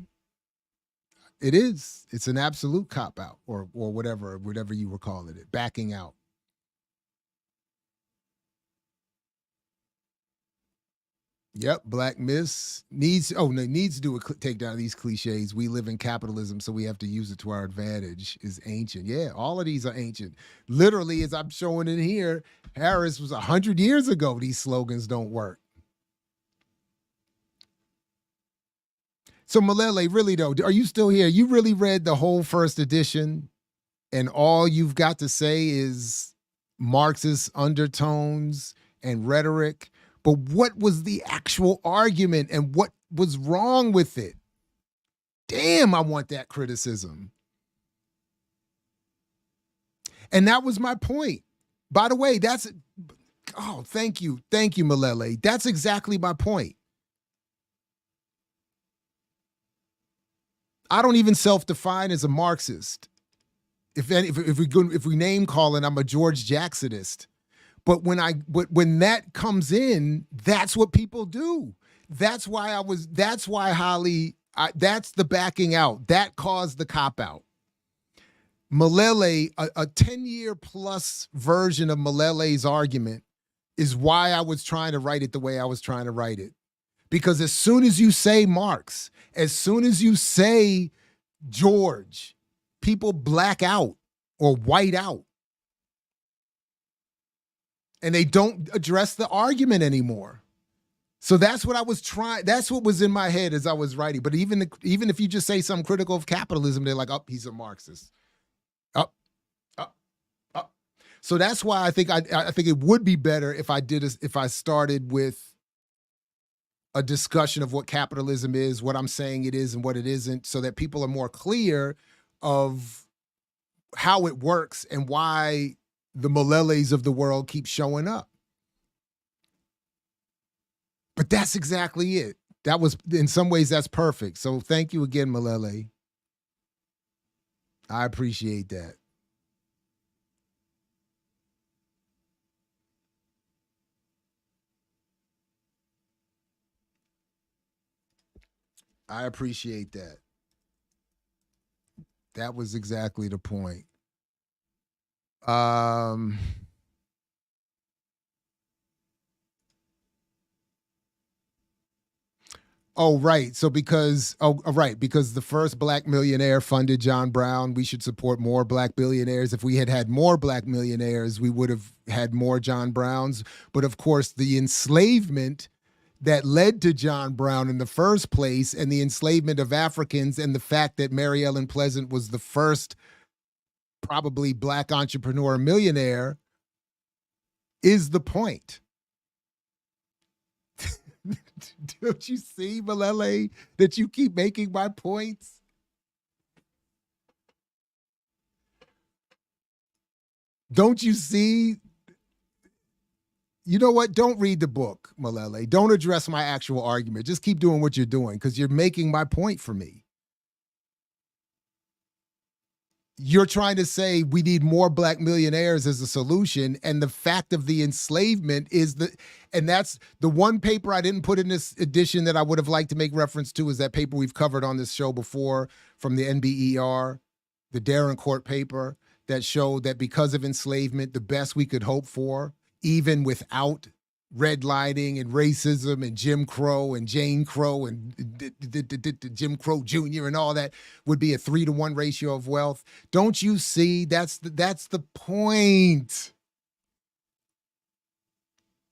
It's an absolute cop out or whatever you were calling it, backing out. Yep, Black Miss needs to do a takedown of these cliches. We live in capitalism, so we have to use it to our advantage. Is ancient. Yeah, all of these are ancient. Literally, as I'm showing in here, Harris was 100 years ago. These slogans don't work. So Malele, really though, are you still here? You really read the whole first edition and all you've got to say is Marxist undertones and rhetoric. But what was the actual argument and what was wrong with it? Damn, I want that criticism. And that was my point. By the way, thank you, Malele. That's exactly my point. I don't even self-define as a Marxist. If we name calling, I'm a George Jacksonist. But when that comes in, that's what people do. That's why Holly, that's the backing out. That caused the cop out. Malele, a 10-year plus version of Malele's argument is why I was trying to write it the way I was trying to write it. Because as soon as you say Marx, as soon as you say George, people black out or white out. And they don't address the argument anymore. So that's what I was trying. That's what was in my head as I was writing. But even if you just say something critical of capitalism, they're like, oh, he's a Marxist. So that's why I think it would be better if I started with a discussion of what capitalism is, what I'm saying it is and what it isn't, so that people are more clear of how it works and why the Maleles of the world keep showing up. But that's exactly it. That was, in some ways, that's perfect. So thank you again, Malele. I appreciate that. I appreciate that. That was exactly the point. Oh, right. So because the first black millionaire funded John Brown, we should support more black billionaires. If we had had more black millionaires, we would have had more John Browns. But of course, the enslavement that led to John Brown in the first place, and the enslavement of Africans, and the fact that Mary Ellen Pleasant was the first probably black entrepreneur millionaire, is the point. Don't you see, Malele, that you keep making my points? Don't you see? You know what? Don't read the book, Malele. Don't address my actual argument. Just keep doing what you're doing, because you're making my point for me. You're trying to say we need more black millionaires as a solution, and the fact of the enslavement is and that's the one paper I didn't put in this edition that I would have liked to make reference to, is that paper we've covered on this show before from the NBER, the Darencourt paper, that showed that because of enslavement, the best we could hope for, even without redlining and racism and Jim Crow and Jane Crow and Jim Crow Jr. and all that, would be a 3-to-1 ratio of wealth. Don't you see? That's the point.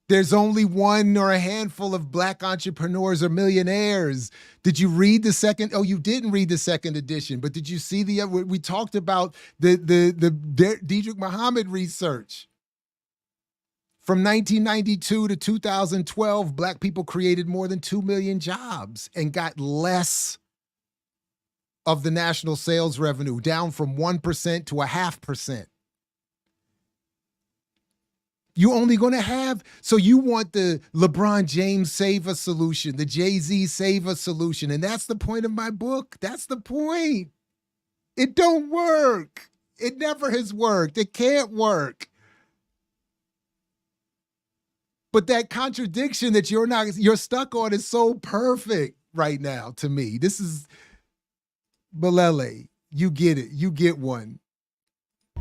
There's only one or a handful of black entrepreneurs or millionaires. Did you read the second? Oh, you didn't read the second edition, but did you see we talked about the Diedrich Muhammad research? From 1992 to 2012, black people created more than 2 million jobs and got less of the national sales revenue, down from 1% to 0.5%. You only going to have, so you want the LeBron James save us solution, the Jay-Z save us solution. And that's the point of my book. That's the point. It don't work. It never has worked. It can't work. But that contradiction that you're stuck on is so perfect right now to me. This is, Malele, you get it. You get one.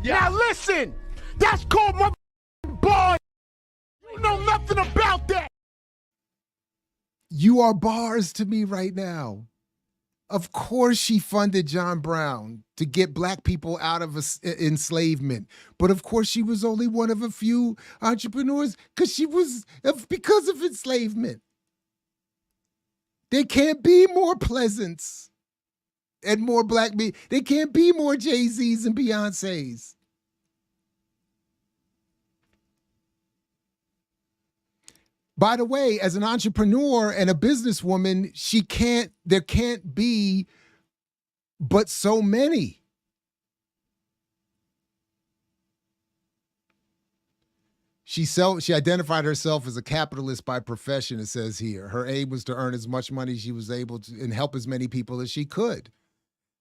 Now listen, that's called my boy. You know nothing about that. You are bars to me right now. Of course she funded John Brown to get black people out of enslavement. But of course she was only one of a few entrepreneurs because of enslavement. There can't be more Pleasants and more black men. There can't be more Jay-Z's and Beyoncé's. By the way, as an entrepreneur and a businesswoman, there can't be but so many. She identified herself as a capitalist by profession, it says here. Her aim was to earn as much money as she was able to and help as many people as she could.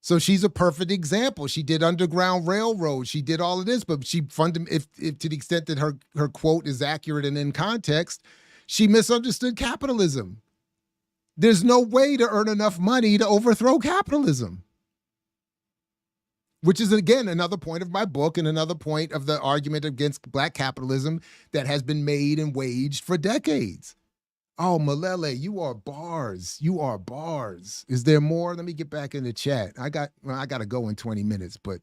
So she's a perfect example. She did Underground Railroad. She did all of this, but she if to the extent that her quote is accurate and in context, she misunderstood capitalism. There's no way to earn enough money to overthrow capitalism. Which is, again, another point of my book and another point of the argument against black capitalism that has been made and waged for decades. Oh, Malele, you are bars. You are bars. Is there more? Let me get back in the chat. I got to go in 20 minutes, but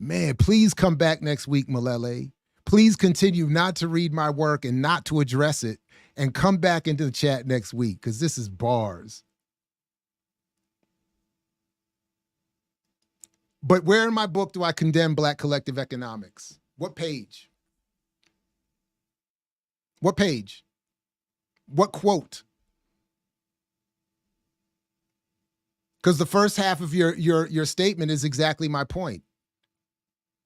man, please come back next week, Malele. Please continue not to read my work and not to address it, and come back into the chat next week, because this is bars. But where in my book do I condemn black collective economics? What page? What page? What quote? Because the first half of your statement is exactly my point.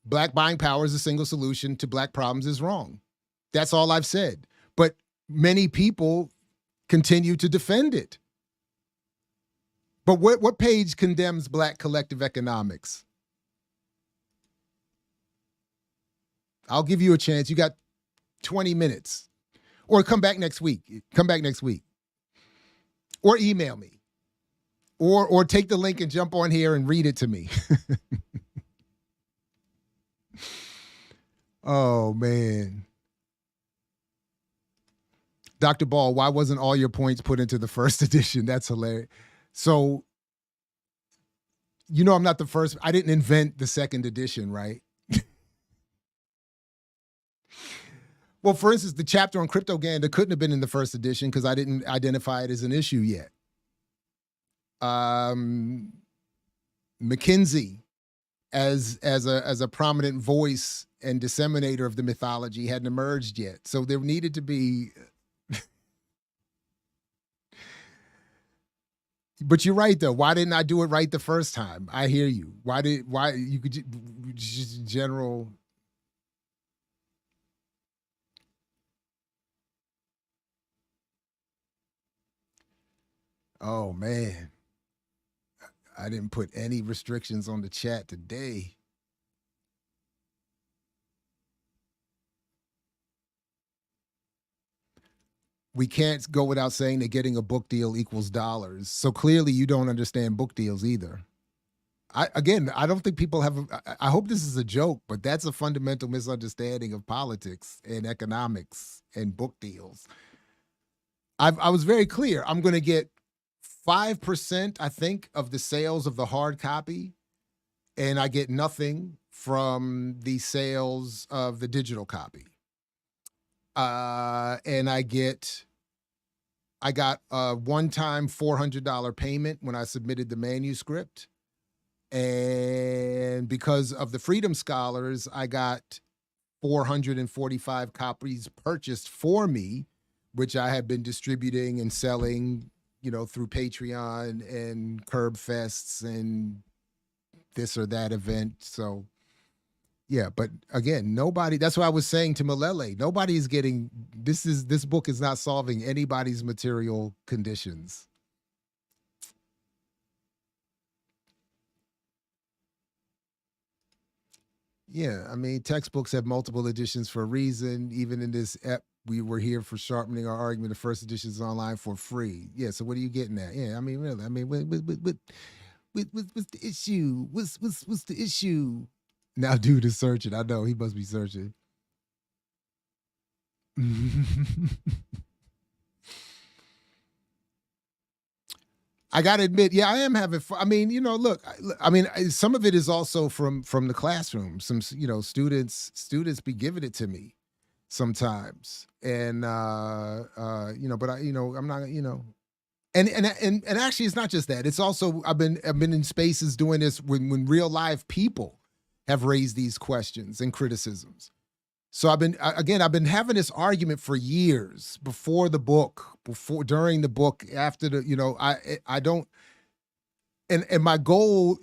Black buying power is a single solution to black problems is wrong. That's all I've said. But many people continue to defend it. But what page condemns black collective economics? I'll give you a chance. You got 20 minutes. Or come back next week. Come back next week. Or email me. Or take the link and jump on here and read it to me. Oh, man. Dr. Ball, why wasn't all your points put into the first edition? That's hilarious. So, you know, I'm not the first. I didn't invent the second edition, right? Well, for instance, the chapter on cryptoganda couldn't have been in the first edition because I didn't identify it as an issue yet. McKinsey, as a prominent voice and disseminator of the mythology, hadn't emerged yet. So there needed to be. But you're right, though. Why didn't I do it right the first time? I hear you. Why you could just general. Oh, man. I didn't put any restrictions on the chat today. We can't go without saying that getting a book deal equals dollars. So clearly you don't understand book deals either. I don't think people have, I hope this is a joke, but that's a fundamental misunderstanding of politics and economics and book deals. I was very clear. I'm going to get 5%, I think, of the sales of the hard copy, and I get nothing from the sales of the digital copy. And I got a one-time $400 payment when I submitted the manuscript. And because of the Freedom Scholars, I got 445 copies purchased for me, which I have been distributing and selling, you know, through Patreon and Curb Fests and this or that event. So, yeah, but again, nobody, that's what I was saying to Malele. Nobody is getting, this book is not solving anybody's material conditions. Yeah, I mean, textbooks have multiple editions for a reason. Even in this ep, we were here for sharpening our argument. The first edition is online for free. Yeah, so what are you getting at? Yeah, I mean, really, I mean, what's the issue? What's the issue? Now, dude is searching. I know he must be searching. I gotta admit, yeah, I am having fun. I mean, you know, look, I mean, some of it is also from the classroom. Some, you know, students be giving it to me sometimes, and you know, but I'm not, you know, And actually, it's not just that. It's also I've been in spaces doing this when real live people have raised these questions and criticisms. So I've been having this argument for years, before the book, during the book, after the, I don't, and my goal,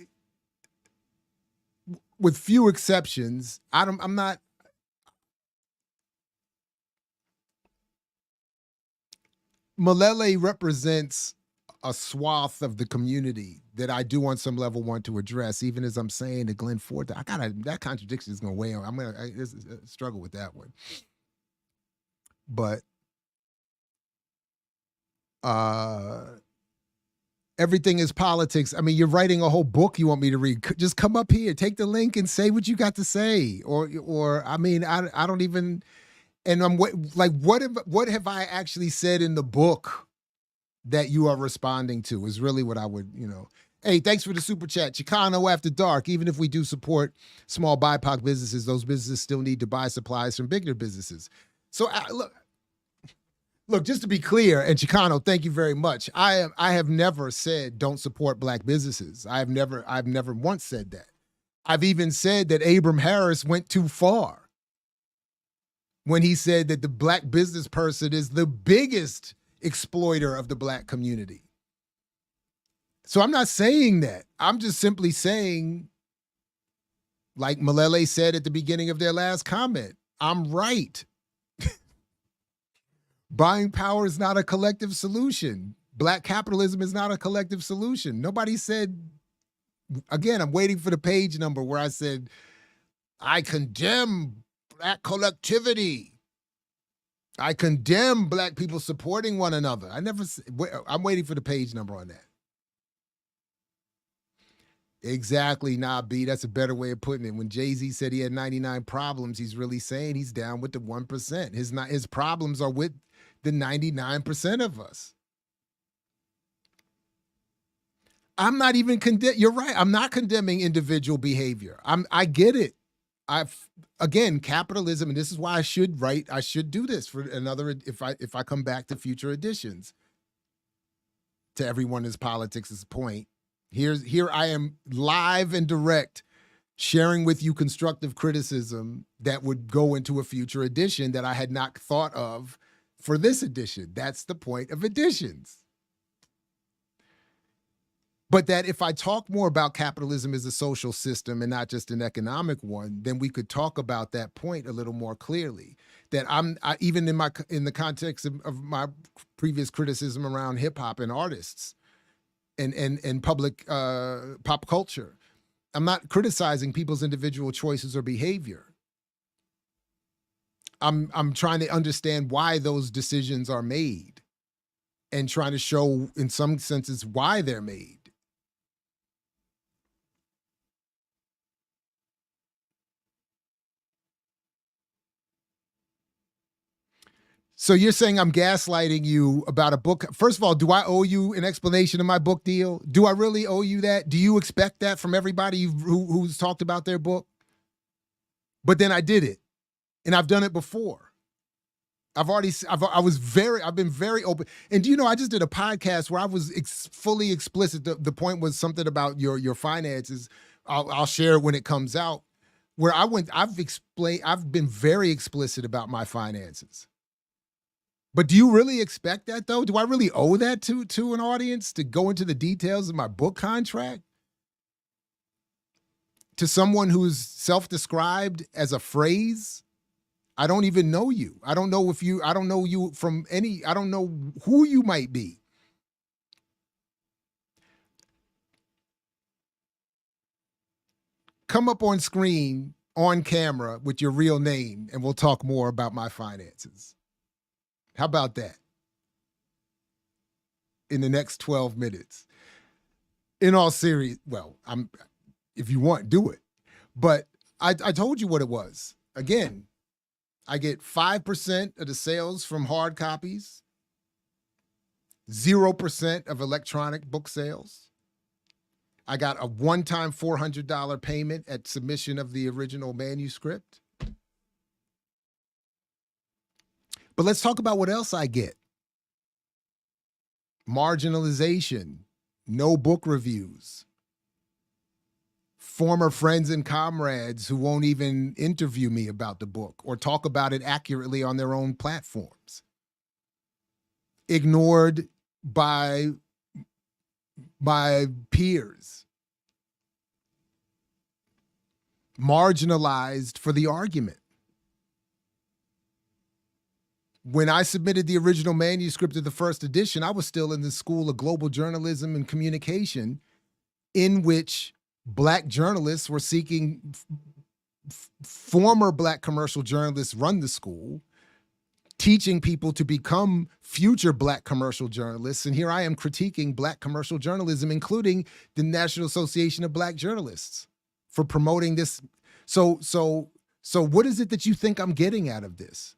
with few exceptions, I'm not. Malele represents a swath of the community that I do on some level want to address, even as I'm saying to Glenn Ford, that contradiction is going to weigh on. I'm going to struggle with that one. But everything is politics. I mean, you're writing a whole book you want me to read. Just come up here, take the link and say what you got to say. Or I mean, I don't even, and I'm like, what have I actually said in the book that you are responding to is really what I would, Hey, thanks for the super chat. Chicano After Dark. Even if we do support small BIPOC businesses, those businesses still need to buy supplies from bigger businesses. So look, just to be clear, and Chicano, thank you very much. I have never said don't support Black businesses. I've never once said that. I've even said that Abram Harris went too far when he said that the Black business person is the biggest exploiter of the Black community. So I'm not saying that. I'm just simply saying, like Malele said at the beginning of their last comment, I'm right. Buying power is not a collective solution. Black capitalism is not a collective solution. Nobody said, again, I'm waiting for the page number where I said, I condemn Black collectivity. I condemn Black people supporting one another. I'm waiting for the page number on that. Exactly, nah, B. That's a better way of putting it. When Jay-Z said he had 99 problems, he's really saying he's down with the 1%. His problems are with the 99% of us. I'm not even you're right. I'm not condemning individual behavior. I get it. Again, capitalism, and this is why I should do this for another, if I come back to future editions. To everyone is politics' point. Here I am live and direct, sharing with you constructive criticism that would go into a future edition that I had not thought of for this edition. That's the point of editions. But that if I talk more about capitalism as a social system and not just an economic one, then we could talk about that point a little more clearly. That even in the context of my previous criticism around hip hop and artists and public pop culture, I'm not criticizing people's individual choices or behavior. I'm trying to understand why those decisions are made and trying to show, in some senses, why they're made. So you're saying I'm gaslighting you about a book. First of all, do I owe you an explanation of my book deal? Do I really owe you that? Do you expect that from everybody who's talked about their book? But then I did it, and I've done it before. I've been very open. And do you know, I just did a podcast where I was fully explicit. The point was something about your finances. I'll share it when it comes out. Where I've been very explicit about my finances. But do you really expect that, though? Do I really owe that to an audience, to go into the details of my book contract? To someone who's self-described as a phrase? I don't even know you. I don't know you from I don't know who you might be. Come up on screen, on camera, with your real name, and we'll talk more about my finances. How about that? In the next 12 minutes. In all serious, if you want, do it. But I told you what it was. Again, I get 5% of the sales from hard copies, 0% of electronic book sales. I got a one-time $400 payment at submission of the original manuscript. But let's talk about what else I get. marginalization, no book reviews, former friends and comrades who won't even interview me about the book or talk about it accurately on their own platforms, ignored by my peers, marginalized for the argument. When I submitted the original manuscript of the first edition, I was still in the School of Global Journalism and Communication, in which Black journalists were seeking, former Black commercial journalists run the school, teaching people to become future Black commercial journalists. And here I am critiquing Black commercial journalism, including the National Association of Black Journalists, for promoting this. So what is it that you think I'm getting out of this?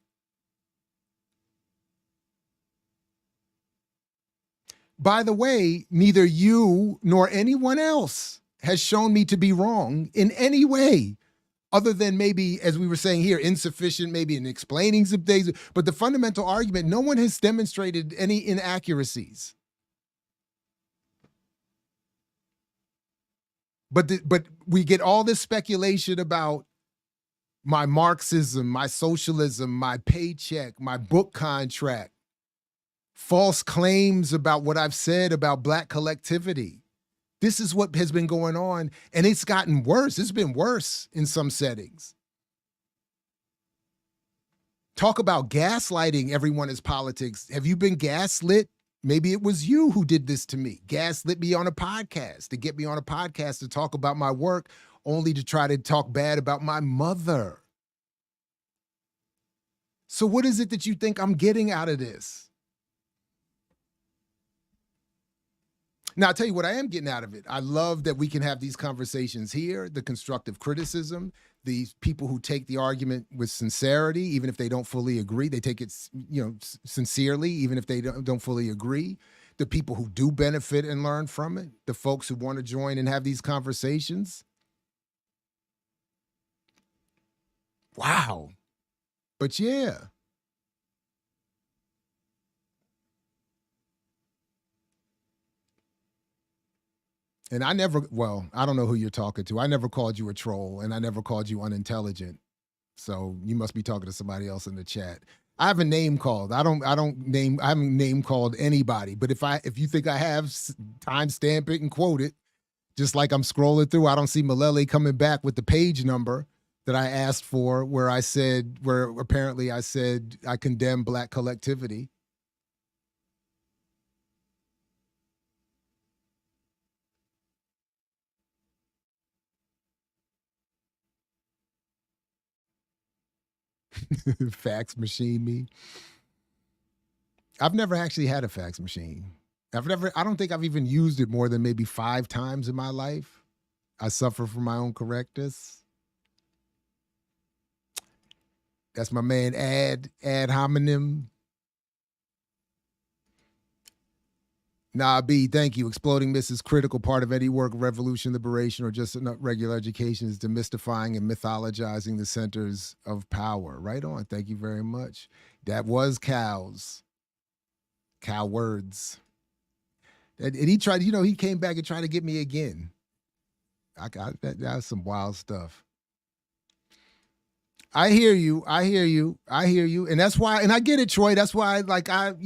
By the way, neither you nor anyone else has shown me to be wrong in any way, other than maybe, as we were saying here, insufficient maybe in explaining some things. But the fundamental argument, no one has demonstrated any inaccuracies. But we get all this speculation about my Marxism, my socialism, my paycheck, my book contract, false claims about what I've said about Black collectivity. This is what has been going on, and it's gotten worse. It's been worse in some settings. Talk about gaslighting everyone as politics. Have you been gaslit? Maybe it was you who did this to me. Gaslit me on a podcast, to get me on a podcast to talk about my work, only to try to talk bad about my mother. So what is it that you think I'm getting out of this? Now, I'll tell you what I am getting out of it. I love that we can have these conversations here, the constructive criticism, these people who take the argument with sincerity, even if they don't fully agree. They take it, sincerely, even if they don't fully agree. The people who do benefit and learn from it, the folks who want to join and have these conversations. Wow. But yeah. And I don't know who you're talking to. I never called you a troll, and I never called you unintelligent. So you must be talking to somebody else in the chat. I haven't name called. I haven't name called anybody. But if you think I have, timestamp it and quote it. Just like I'm scrolling through, I don't see Malele coming back with the page number that I asked for, where apparently I said I condemn Black collectivity. Fax machine me. I've never actually had a fax machine. I don't think I've even used it more than maybe 5 times in my life. I suffer from my own correctness. That's my man ad hominem. Nah, B, thank you. Exploding myths is critical part of any work of revolution, liberation, or just regular education is demystifying and mythologizing the centers of power. Right on. Thank you very much. That was cows. Cow words. And he tried, he came back and tried to get me again. That's some wild stuff. I hear you. And that's why, and I get it, Troy. That's why, even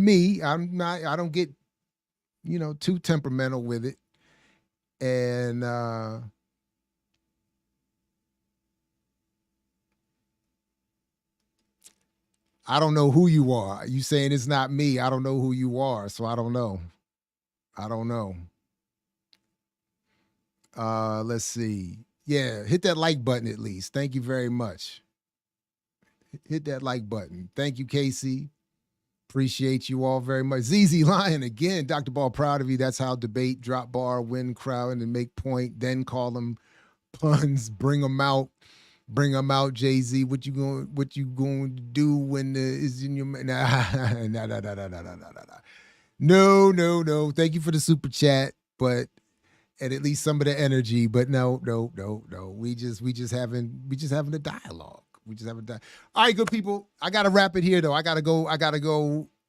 me, I don't get, too temperamental with it. And, I don't know who you are. You saying it's not me. I don't know who you are. So I don't know. Let's see. Yeah, hit that like button at least. Thank you very much. Hit that like button. Thank you, Casey. Appreciate you all very much. ZZ Lion again. Dr. Ball, proud of you. That's how debate, drop bar, win crowd, and make point. Then call them puns. Bring them out. Jay-Z. What you going to do when is in your No. Thank you for the super chat, but. And at least some of the energy, but no. We just having a dialogue. All right, good people. I gotta wrap it here though. I gotta go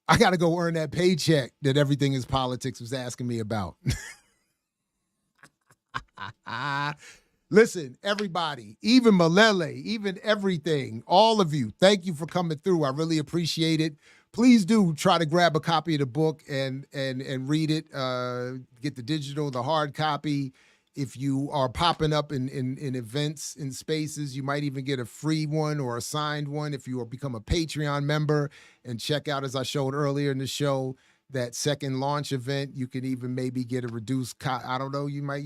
I got to go earn that paycheck that Everything is Politics was asking me about. Listen, everybody, even Malele, even everything, all of you, thank you for coming through. I really appreciate it. Please do try to grab a copy of the book and read it. Get the digital, the hard copy. If you are popping up in events, in spaces, you might even get a free one or a signed one if you become a Patreon member. And check out, as I showed earlier in the show, that second launch event. You can even maybe get a reduced I don't know, you might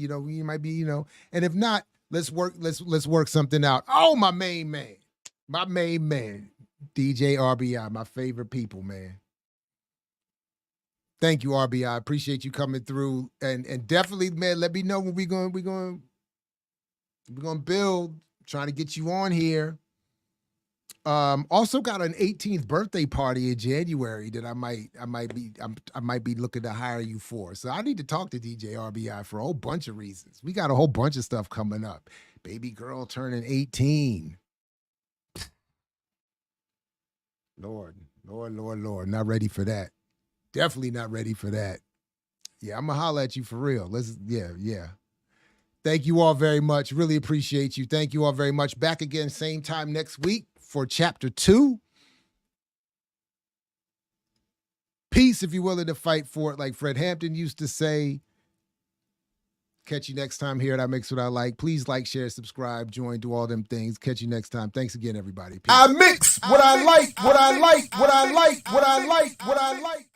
be, and if not, let's work something out. Oh, my main man, DJ RBI, my favorite people, man. Thank you, RBI. I appreciate you coming through, and definitely, man, let me know when we're going to build. Trying to get you on here. Also got an 18th birthday party in January that I might be looking to hire you for. So I need to talk to DJ RBI for a whole bunch of reasons. We got a whole bunch of stuff coming up. Baby girl turning 18. Lord, not ready for that. Definitely not ready for that. Yeah, I'm gonna holler at you for real. Yeah. Thank you all very much. Really appreciate you. Thank you all very much. Back again, same time next week for chapter 2. Peace if you're willing to fight for it, like Fred Hampton used to say. Catch you next time here at I Mix What I Like. Please like, share, subscribe, join, do all them things. Catch you next time. Thanks again, everybody. Peace. I mix what I like, what I like, what I like, what I like, what I like.